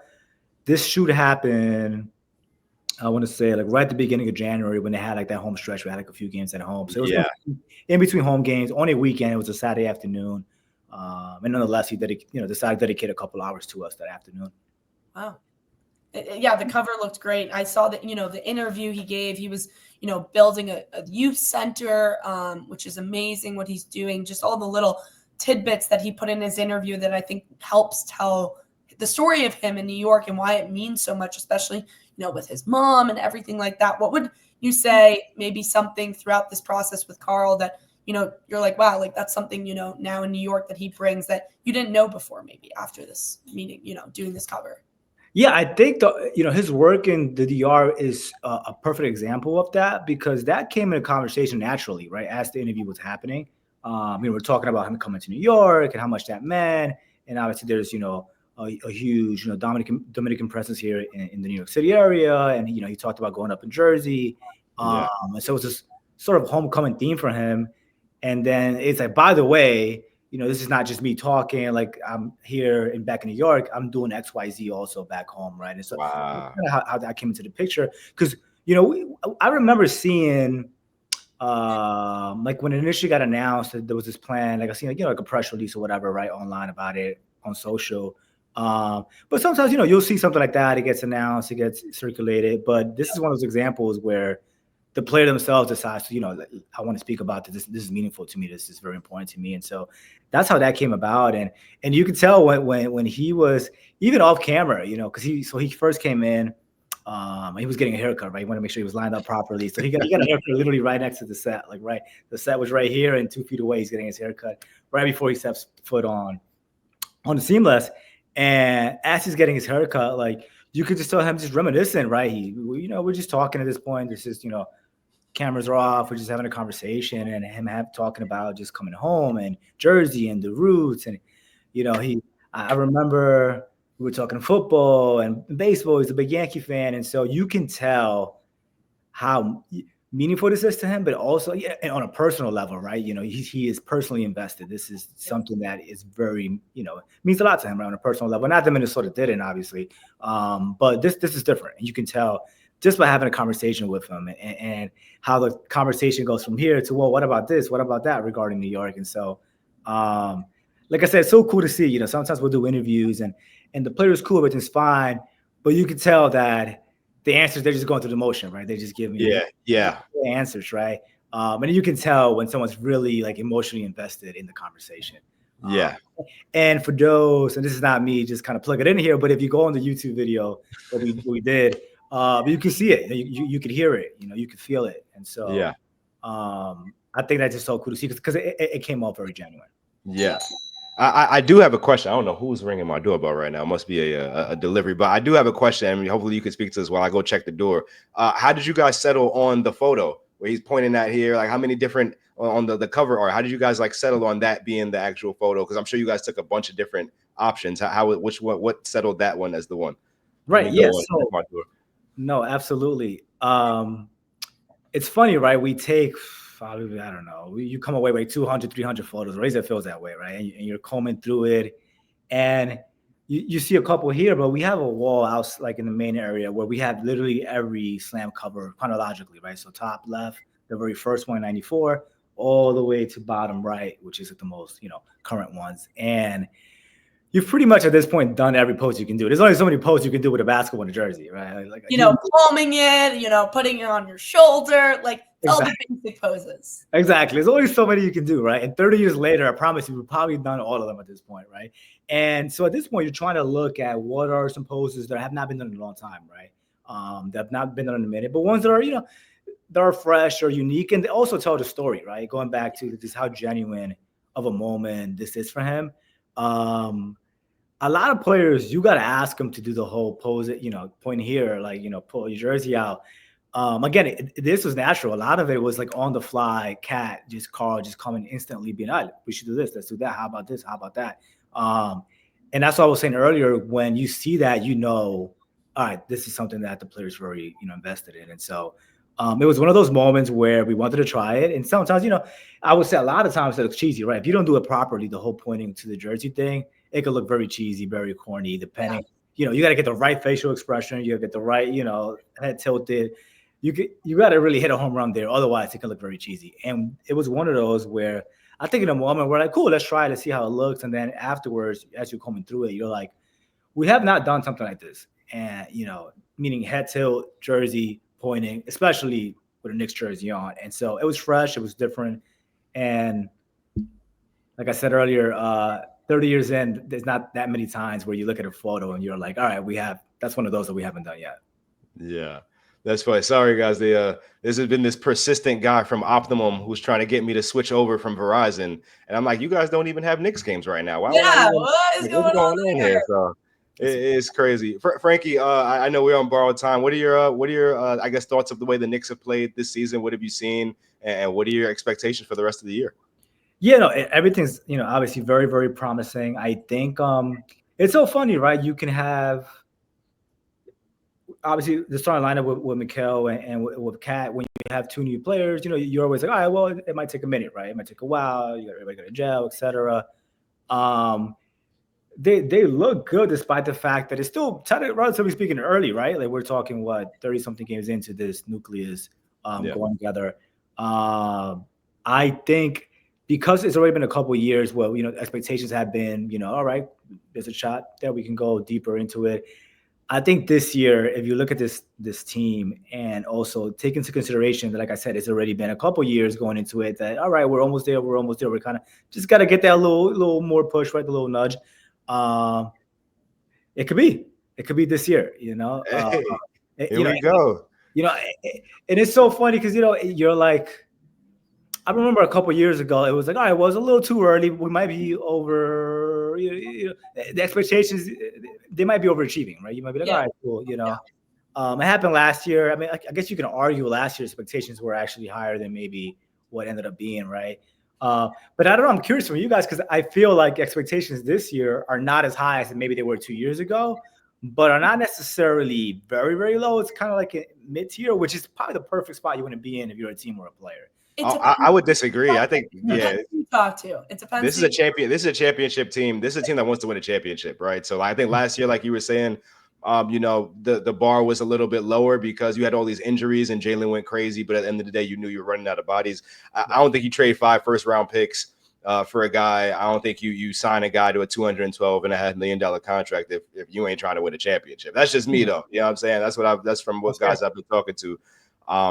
this shoot happened, I want to say, like right at the beginning of January, when they had like that home stretch. We had like a few games at home. So it was in between home games on a weekend. It was a Saturday afternoon. And nonetheless, he decided to dedicate a couple hours to us that afternoon. Wow. Yeah, the cover looked great. I saw that, you know, the interview he gave, he was, you know, building a youth center, which is amazing what he's doing. Just all the little tidbits that he put in his interview that I think helps tell the story of him in New York and why it means so much, especially, you know, with his mom and everything like that. What would you say, maybe something throughout this process with Karl that, you know, you're like, wow, like that's something, you know, now in New York that he brings that you didn't know before, maybe after this meeting, you know, doing this cover? Yeah, I think you know, his work in the DR is a perfect example of that, because that came in a conversation naturally, right, as the interview was happening. You know, we're talking about him coming to New York and how much that meant, and obviously there's, you know, a huge, you know, Dominican presence here in the New York City area, and, you know, he talked about going up in Jersey, and so it's this sort of homecoming theme for him. And then it's like, by the way, you know, this is not just me talking, like I'm here back in New York, I'm doing XYZ also back home, right? And so that's kind of how that came into the picture. Because, you know, I remember seeing, like when it initially got announced that there was this plan, like I seen, like, you know, like a press release or whatever, right, online about it on social. But sometimes, you know, you'll see something like that, it gets announced, it gets circulated. But this is one of those examples where the player themselves decides, you know, I want to speak about this. This is meaningful to me. This is very important to me. And so that's how that came about. And you could tell when he was even off camera, you know, because he first came in, he was getting a haircut, right? He wanted to make sure he was lined up properly. So he got a haircut literally right next to the set, like right. The set was right here, and 2 feet away, he's getting his haircut right before he steps foot on the seamless. And as he's getting his haircut, like you could just tell him just reminiscent, right? You know, we're just talking at this point. This is, you know, cameras are off. We're just having a conversation, and him talking about just coming home and Jersey and the roots. And, you know, I remember we were talking football and baseball. He's a big Yankee fan. And so you can tell how meaningful this is to him, but also and on a personal level, right? He is personally invested. This is something that is very, means a lot to him, right, on a personal level. Not that Minnesota didn't, obviously, but this is different, and you can tell just by having a conversation with him and how the conversation goes from here to, well, what about this? What about that regarding New York? And so, like I said, it's so cool to see. Sometimes we'll do interviews and the player's cool, everything's fine, but you can tell that the answers, they're just going through the motion, right? They just give me answers, right? And you can tell when someone's really like emotionally invested in the conversation. Yeah. And for those, and this is not me just kind of plug it in here, but if you go on the YouTube video that we did, you can see it, you could hear it, you could feel it. And so I think that's just so cool to see because it came off very genuine. Yeah. I do have a question. I don't know who's ringing my doorbell right now. It must be a delivery, but I do have a question. I mean, hopefully you can speak to this while I go check the door. How did you guys settle on the photo where he's pointing at here? Like how many different on the cover art? How did you guys like settle on that being the actual photo? Because I'm sure you guys took a bunch of different options. What settled that one as the one? Right. Yes. No, absolutely. It's funny, right? We take probably, I don't know, you come away with 200, 300 photos, right? It feels that way, right? And you're combing through it, and you see a couple here, but we have a wall out like in the main area where we have literally every slam cover chronologically, right? So top left, the very first one, 94, all the way to bottom right, which is the most, current ones. And you've pretty much at this point done every pose you can do. There's only so many poses you can do with a basketball and a jersey, right? Like, palming it, putting it on your shoulder, like all the basic poses. Exactly. There's only so many you can do, right? And 30 years later, I promise you, we've probably done all of them at this point, right? And so at this point, you're trying to look at what are some poses that have not been done in a long time, right? That have not been done in a minute, but ones that are, that are fresh or unique, and they also tell the story, right? Going back to just how genuine of a moment this is for him. A lot of players, you got to ask them to do the whole pose, point here, like, pull your jersey out. Again, this was natural. A lot of it was like on the fly, Karl just coming instantly being, we should do this, let's do that. How about this? How about that? And that's what I was saying earlier. When you see that, all right, this is something that the player's very, invested in. And so it was one of those moments where we wanted to try it. And sometimes, I would say a lot of times that it's cheesy, right? If you don't do it properly, the whole pointing to the jersey thing, it could look very cheesy, very corny, depending. You got to get the right facial expression. You got to get the right, head tilted. You got to really hit a home run there. Otherwise, it can look very cheesy. And it was one of those where I think in a moment we're like, cool, let's try it, let's see how it looks. And then afterwards, as you're coming through it, you're like, we have not done something like this. And, meaning head tilt, jersey, pointing, especially with a Knicks jersey on. And so it was fresh, it was different. And like I said earlier, 30 years in, there's not that many times where you look at a photo and you're like, all right, that's one of those that we haven't done yet. Yeah, that's funny. Sorry, guys. This has been this persistent guy from Optimum who's trying to get me to switch over from Verizon. And I'm like, you guys don't even have Knicks games right now. What is going on here? So it's crazy. Frankie, I know we're on borrowed time. What are your I guess thoughts of the way the Knicks have played this season? What have you seen, and what are your expectations for the rest of the year? Yeah, no, everything's, obviously very, very promising. I think it's so funny, right? You can have obviously the starting lineup with Mikal and with Cat. When you have two new players, you're always like, all right, well, it might take a minute, right? It might take a while. You got everybody go to jail, etc. They look good despite the fact that it's still, relatively speaking, early, right? Like we're talking 30-something games into this nucleus going together. I think because it's already been a couple of years where, expectations have been, all right, there's a shot that we can go deeper into it. I think this year, if you look at this team and also take into consideration that, like I said, it's already been a couple of years going into it, that, all right, we're almost there. We're kind of just got to get that little more push, right? The little nudge. It could be this year, Hey, here we go. And it's so funny because, you're like, I remember a couple of years ago, it was like, all right, well, it's a little too early. We might be over, the expectations, they might be overachieving, right? You might be like, all right, cool, It happened last year. I mean, I guess you can argue last year's expectations were actually higher than maybe what ended up being, right? But I don't know, I'm curious from you guys because I feel like expectations this year are not as high as maybe they were 2 years ago. but are not necessarily very, very low. It's kind of like a mid-tier, which is probably the perfect spot you want to be in if you're a team or a player. I would disagree. I think It depends. This is a champion. This is a championship team. This is a team that wants to win a championship, right? So I think last year, like you were saying, the bar was a little bit lower because you had all these injuries and Jalen went crazy. But at the end of the day, you knew you were running out of bodies. I don't think you trade 5 first-round picks for a guy. I don't think you sign a guy to a $212.5 million contract if you ain't trying to win a championship. That's just me, though. You know what I'm saying? That's from what guys I've been talking to.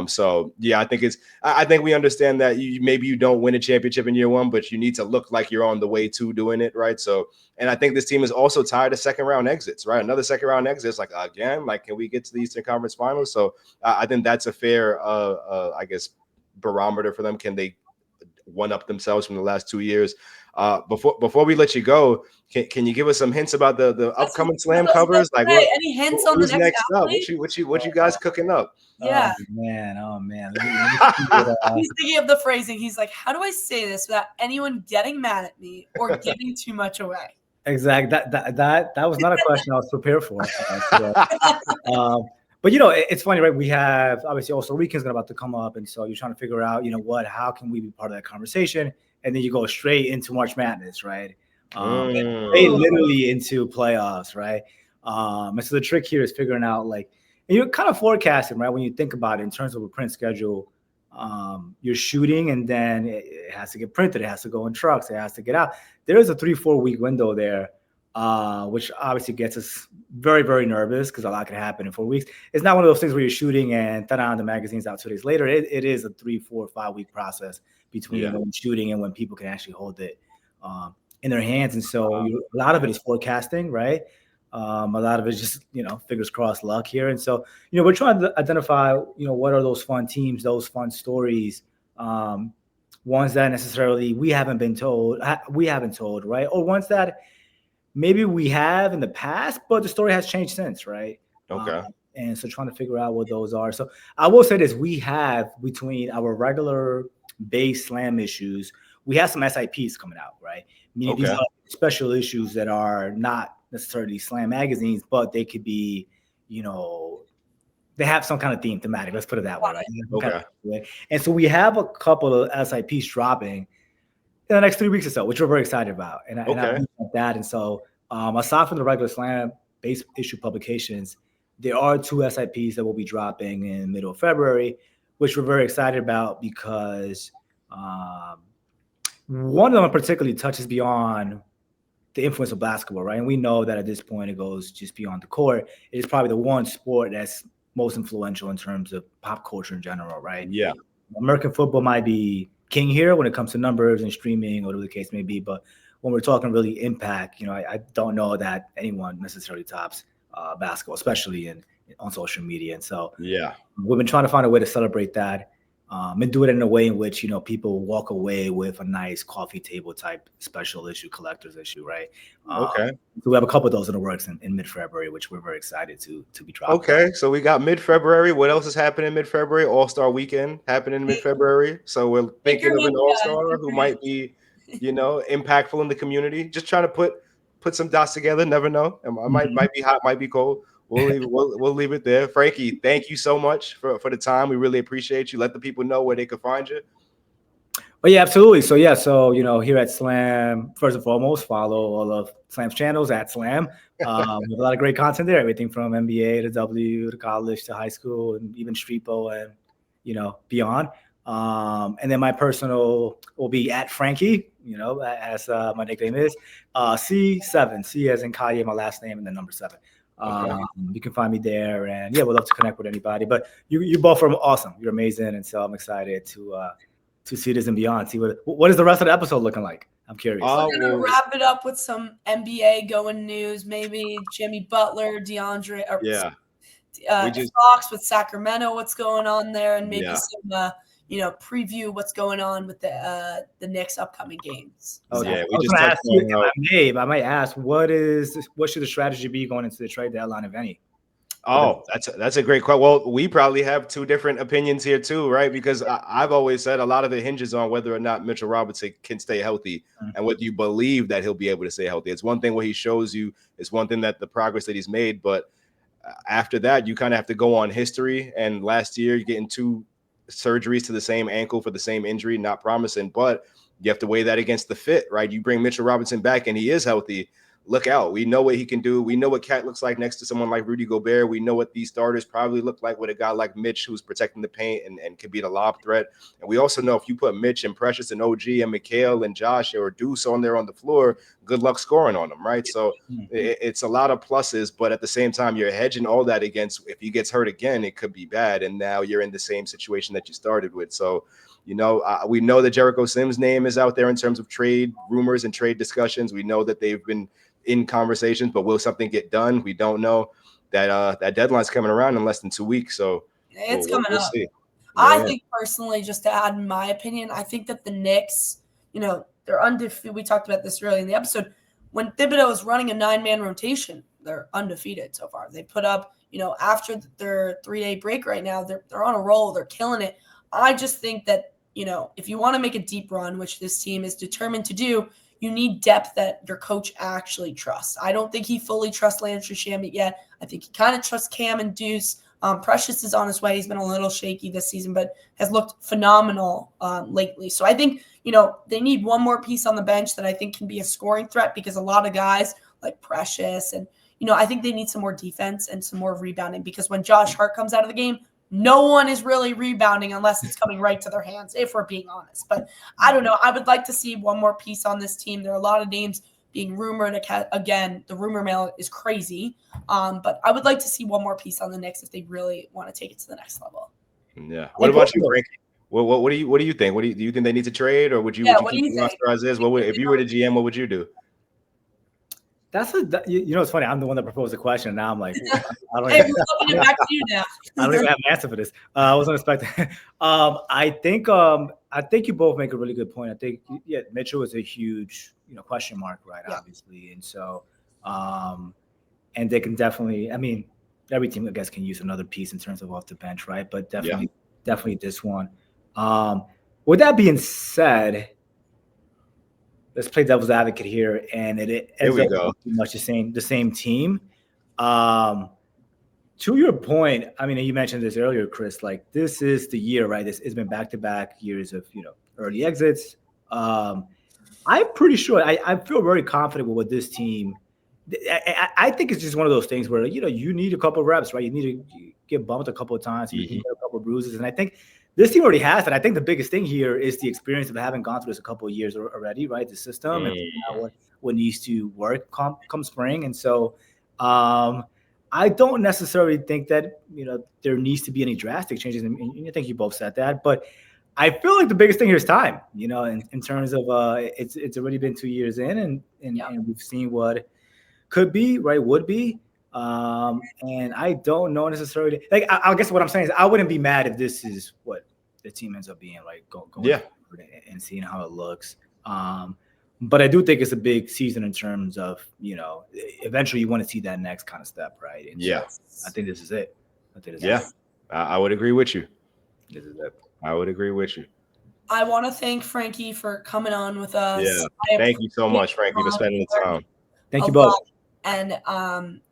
So yeah, I think we understand that maybe you don't win a championship in year one, but you need to look like you're on the way to doing it, right? So, and I think this team is also tired of second round exits, right? Another second round exit is like, again, like, can we get to the Eastern Conference Finals? So I think that's a fair, I guess, barometer for them. Can they one up themselves from the last 2 years? Before we let you go, can you give us some hints about the upcoming slam covers? Like, any hints on the next up? What you guys cooking up? Yeah. Oh man. He's thinking of the phrasing. He's like, how do I say this without anyone getting mad at me or giving too much away? Exactly. That was not a question I was prepared for. But it's funny, right? We have obviously also weekend's about to come up, and so you're trying to figure out, how can we be part of that conversation? And then you go straight into March Madness, right? Literally into playoffs, right? And so the trick here is figuring out, like, and you're kind of forecasting, right? When you think about it in terms of a print schedule, you're shooting, and then it has to get printed, it has to go in trucks, it has to get out. There is a 3-4 week window there, which obviously gets us very, very nervous because a lot can happen in 4 weeks. It's not one of those things where you're shooting and the magazine's out 2 days later. It is a 3, 4, 5 week process between when shooting and when people can actually hold it in their hands. And so a lot of it is forecasting, right? A lot of it is just, fingers crossed luck here. And so, we're trying to identify, what are those fun teams, those fun stories, ones that necessarily we haven't told, right? Or ones that maybe we have in the past, but the story has changed since, right? Okay. And so trying to figure out what those are. So I will say this, we have between our regular base slam issues, we have some SIPs coming out, right? Meaning these are special issues that are not necessarily slam magazines, but they could be, they have some kind of thematic. Let's put it that way, right? Okay. And so we have a couple of SIPs dropping in the next 3 weeks or so, which we're very excited about. And I like that. And so aside from the regular slam base issue publications, there are 2 SIPs that will be dropping in the middle of February, which we're very excited about because one of them particularly touches beyond the influence of basketball, right? And we know that at this point it goes just beyond the court. It is probably the one sport that's most influential in terms of pop culture in general, right? Yeah. American football might be king here when it comes to numbers and streaming or whatever the case may be. But when we're talking really impact, I don't know that anyone necessarily tops basketball, especially on social media. And so we've been trying to find a way to celebrate that and do it in a way in which, people walk away with a nice coffee table type special issue, collector's issue, right? So we have a couple of those in the works in mid-February, which we're very excited to be dropping. Okay, so we got mid-February. What else is happening in mid-February? All-Star Weekend happening in mid-February. So we're thinking of an all-star who might be, impactful in the community. Just trying to put some dots together. Never know. Might be hot, might be cold. We'll leave it there. Frankie, thank you so much for the time. We really appreciate you. Let the people know where they can find you. Oh, yeah, absolutely. So here at Slam, first and foremost, follow all of Slam's channels at Slam. We have a lot of great content there, everything from NBA to W to college to high school and even streetball and, beyond. And then my personal will be at Frankie, as my nickname is, C7, C as in Calle, my last name, and then number 7. You can find me there, and we'd love to connect with anybody. But you both are awesome. You're amazing, and so I'm excited to see this and beyond. See what is the rest of the episode looking like? I'm curious. We're gonna wrap it up with some NBA going news, maybe Jimmy Butler, DeAndre, Fox with Sacramento. What's going on there, and maybe some preview what's going on with the Knicks' upcoming games. We just touched on I might ask, what should the strategy be going into the trade deadline, if any? Oh, that's a great question. Well, we probably have two different opinions here too, right? Because I've always said a lot of it hinges on whether or not Mitchell Robinson can stay healthy and whether you believe that he'll be able to stay healthy. It's one thing what he shows you. It's one thing that the progress that he's made, but after that, you kind of have to go on history. And last year, you're getting 2 surgeries to the same ankle for the same injury, not promising, but you have to weigh that against the fit, right? You bring Mitchell Robinson back and he is healthy. Look out. We know what he can do. We know what Cat looks like next to someone like Rudy Gobert. We know what these starters probably look like with a guy like Mitch, who's protecting the paint and can be the lob threat. And we also know if you put Mitch and Precious and OG and Mikal and Josh or Deuce on there on the floor, good luck scoring on them, right? So it's a lot of pluses, but at the same time, you're hedging all that against if he gets hurt again, it could be bad. And now you're in the same situation that you started with. So, we know that Jericho Sims' name is out there in terms of trade rumors and trade discussions. We know that they've been in conversations, but will something get done? We don't know. That deadline's coming around in less than 2 weeks, so it's coming we'll up. see. I think personally, just to add in my opinion, I think that the Knicks, they're undefeated. We talked about this earlier in the episode. When Thibodeau is running a 9-man rotation, they're undefeated so far. They put up, after their 3-day break right now, they're on a roll. They're killing it. I just think that, if you want to make a deep run, which this team is determined to do, you need depth that your coach actually trusts. I don't think he fully trusts Landry Shamet yet. I think he kind of trusts Cam and Deuce. Precious is on his way. He's been a little shaky this season, but has looked phenomenal lately. So I think, they need one more piece on the bench that I think can be a scoring threat because a lot of guys like Precious and, I think they need some more defense and some more rebounding because when Josh Hart comes out of the game, no one is really rebounding unless it's coming right to their hands, if we're being honest. But I don't know. I would like to see one more piece on this team. There are a lot of names being rumored. Again, the rumor mill is crazy. But I would like to see one more piece on the Knicks if they really want to take it to the next level. Yeah. What about you, Frankie? What do you think? Do you think they need to trade, or would you keep the roster as is? If you were the GM, what would you do? It's funny. I'm the one that proposed the question, and now I'm like, I don't hey, we're looking back to you now. I don't even have an answer for this. I wasn't expecting. I think you both make a really good point. I think Mitchell is a huge question mark, right? Yeah. Obviously, and so and they can definitely. I mean, every team I guess can use another piece in terms of off the bench, right? But definitely this one. With that being said, let's play devil's advocate here, and it ends up pretty much the same team. To your point, I mean, you mentioned this earlier, Chris. Like this is the year, right? This has been back-to-back years of early exits. I'm pretty sure. I feel very confident with what this team. I think it's just one of those things where you need a couple of reps, right? You need to get bumped a couple of times, you need a couple of bruises, and I think this team already has it. I think the biggest thing here is the experience of having gone through this a couple of years already, right? The system and what needs to work come spring. And so I don't necessarily think that, there needs to be any drastic changes. And I think you both said that. But I feel like the biggest thing here is time, in terms of it's already been 2 years in and we've seen what could be, right, would be. And I don't know necessarily. Like, I guess what I'm saying is I wouldn't be mad if this is what the team ends up being, like going and seeing how it looks. But I do think it's a big season in terms of, eventually you want to see that next kind of step, right? And so I think this is it. I would agree with you. This is it. I would agree with you. I want to thank Frankie for coming on with us. Yeah. Thank you so much, Frankie, for spending the time. Thank you both. And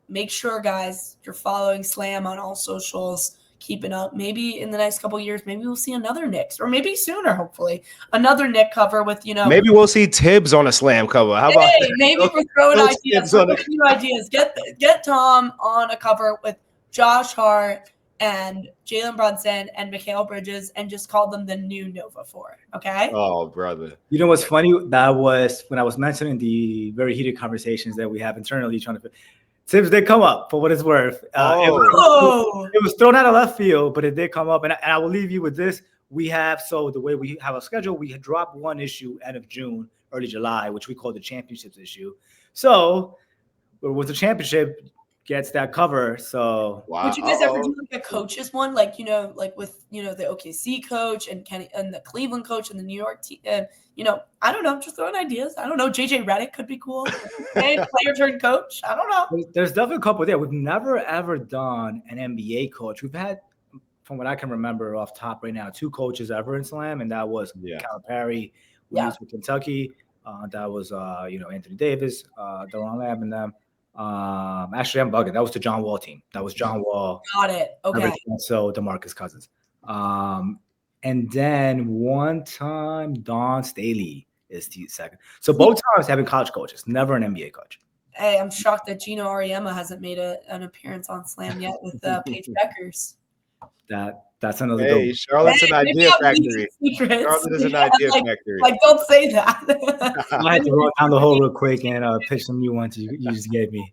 make sure, guys, you're following Slam on all socials, keeping up. Maybe in the next couple of years, maybe we'll see another Knicks, or maybe sooner, hopefully, another Knick cover with, Maybe we'll see Tibbs on a Slam cover. How about that? Maybe we're throwing ideas. New ideas. Get Tom on a cover with Josh Hart and Jalen Brunson and Mikal Bridges and just call them the new Nova 4, okay? Oh, brother. You know what's funny? That was when I was mentioning the very heated conversations that we have internally trying to – Tibbs did come up for what it's worth. It was thrown out of left field, but it did come up. And I will leave you with this. The way we have a schedule, we had dropped one issue end of June, early July, which we call the championships issue. So with the championship, gets that cover. So wow. Would you guys ever do like a coaches one, like like with the OKC coach and Kenny and the Cleveland coach and the New York team? I don't know, just throwing ideas. I don't know. JJ Redick could be cool. Player turned coach. I don't know. There's definitely a couple there. We've never ever done an NBA coach. We've had, from what I can remember off top right now, 2 coaches ever in Slam, and that was Calipari, with Kentucky. That was Anthony Davis, Deron Lamb, and them. Actually, I'm bugging. That was the John Wall team. That was John Wall. Got it. Okay. So DeMarcus Cousins. And then one time Don Staley is the second. So both times having college coaches, never an NBA coach. Hey, I'm shocked that Gino Auriemma hasn't made an appearance on Slam yet with Paige Beckers. That's another. Hey, Charlotte's an idea factory. Charlotte is an idea factory. Like, don't say that. I had to roll down the hole real quick and pitch some new ones you just gave me.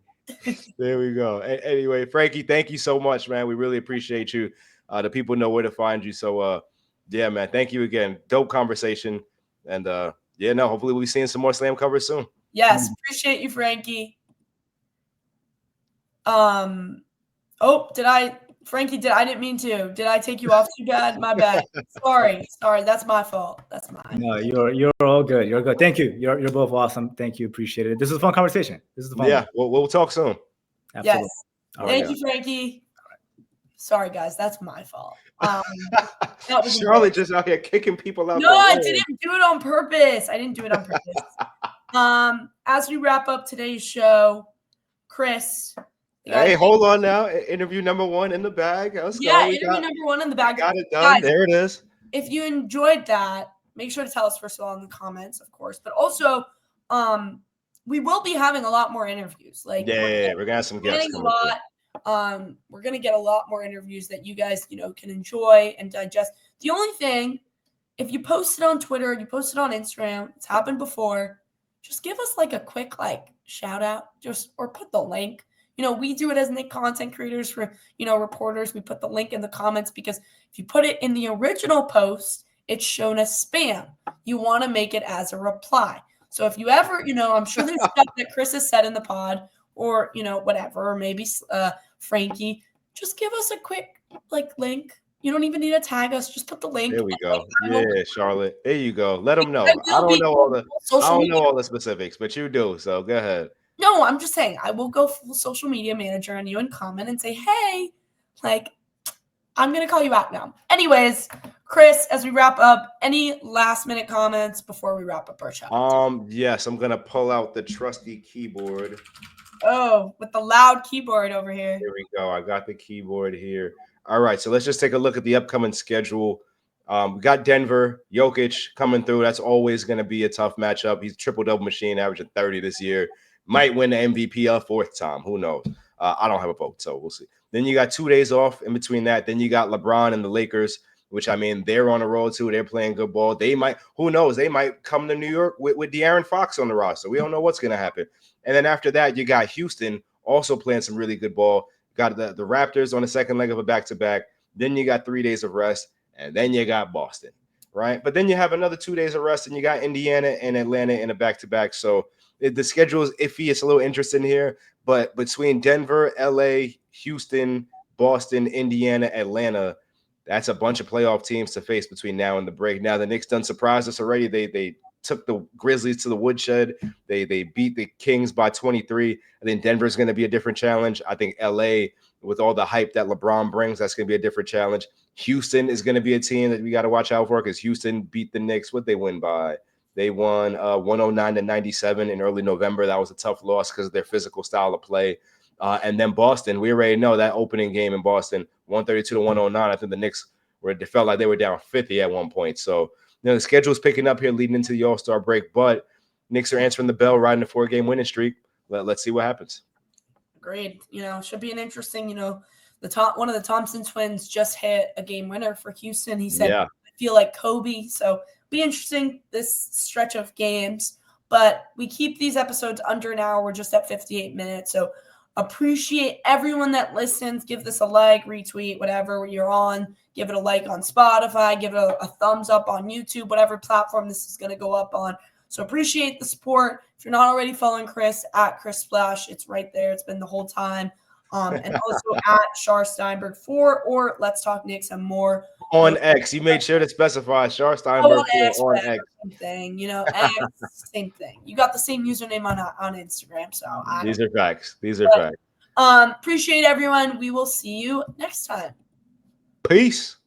There we go. Anyway, Frankie, thank you so much, man. We really appreciate you. The people know where to find you. So, yeah, man, thank you again. Dope conversation. And, hopefully we'll be seeing some more Slam covers soon. Yes, appreciate you, Frankie. Frankie, I didn't mean to. Did I take you off too bad? My bad. Sorry. That's my fault. That's mine. No, you're all good. You're good. Thank you. You're both awesome. Thank you. Appreciate it. This is a fun conversation. Yeah, we'll talk soon. Absolutely. Yes. Thank you, Frankie. Sorry, guys. That's my fault. Charlotte just out here kicking people out. No, I didn't do it on purpose. As we wrap up today's show, Chris. Hey, hold on now. Interview number 1 in the bag. Interview number 1 in the bag. Got it done. Guys, there it is. If you enjoyed that, make sure to tell us, first of all, in the comments, of course. But also, we will be having a lot more interviews. We're going to have some guests. We're going to get a lot more interviews that you guys, can enjoy and digest. The only thing, if you post it on Twitter, you post it on Instagram, it's happened before, just give us a quick shout out, or put the link. We do it as Knicks content creators for, reporters. We put the link in the comments because if you put it in the original post, it's shown as spam. You want to make it as a reply. So if you ever, I'm sure there's stuff that Chris has said in the pod or, whatever, or maybe Frankie, just give us a quick link. You don't even need to tag us. Just put the link. There we go. Yeah, Charlotte. There you go. Let them know. I don't know all the specifics, but you do. So go ahead. No, I'm just saying I will go full social media manager on you and comment and say, hey, I'm going to call you out now. Anyways, Chris, as we wrap up, any last minute comments before we wrap up our show? Yes, I'm going to pull out the trusty keyboard. Oh, with the loud keyboard over here. Here we go. I got the keyboard here. All right, so let's just take a look at the upcoming schedule. We got Denver, Jokic coming through. That's always going to be a tough matchup. He's triple-double machine, averaging 30 this year. Might win the MVP a 4th time. Who knows? I don't have a vote, so we'll see. Then you got 2 days off in between that. Then you got LeBron and the Lakers, which, they're on a roll, too. They're playing good ball. They might, who knows? They might come to New York with De'Aaron Fox on the roster. We don't know what's going to happen. And then after that, you got Houston also playing some really good ball. Got the Raptors on the second leg of a back-to-back. Then you got 3 days of rest. And then you got Boston, right? But then you have another 2 days of rest, and you got Indiana and Atlanta in a back-to-back. So the schedule is iffy. It's a little interesting here. But between Denver, LA, Houston, Boston, Indiana, Atlanta, that's a bunch of playoff teams to face between now and the break. Now, the Knicks done surprised us already. They took the Grizzlies to the woodshed. They beat the Kings by 23. I think Denver's going to be a different challenge. I think LA, with all the hype that LeBron brings, that's going to be a different challenge. Houston is going to be a team that we got to watch out for because Houston beat the Knicks. What they win by? They won 109-97 in early November. That was a tough loss because of their physical style of play. And then Boston, we already know that opening game in Boston, 132-109. I think the Knicks felt like they were down 50 at one point. So, the schedule's picking up here leading into the All-Star break, but Knicks are answering the bell, riding a 4-game winning streak. Let's see what happens. Agreed. Should be an interesting, one of the Thompson twins just hit a game winner for Houston. He said, I feel like Kobe. So be interesting this stretch of games, but we keep these episodes under an hour. We're just at 58 minutes. So appreciate everyone that listens. Give this a like, retweet, whatever you're on. Give it a like on Spotify. Give it a thumbs up on YouTube, whatever platform this is going to go up on. So appreciate the support. If you're not already following Chris, at Chris Splash, it's right there. It's been the whole time. And also at Shar Steinberg 4 or Let's Talk Knicks and more. On X. You made sure to specify Shar Steinberg 4 on X. Same thing, X, same thing. You got the same username on Instagram. So these are facts. These are facts. Appreciate everyone. We will see you next time. Peace.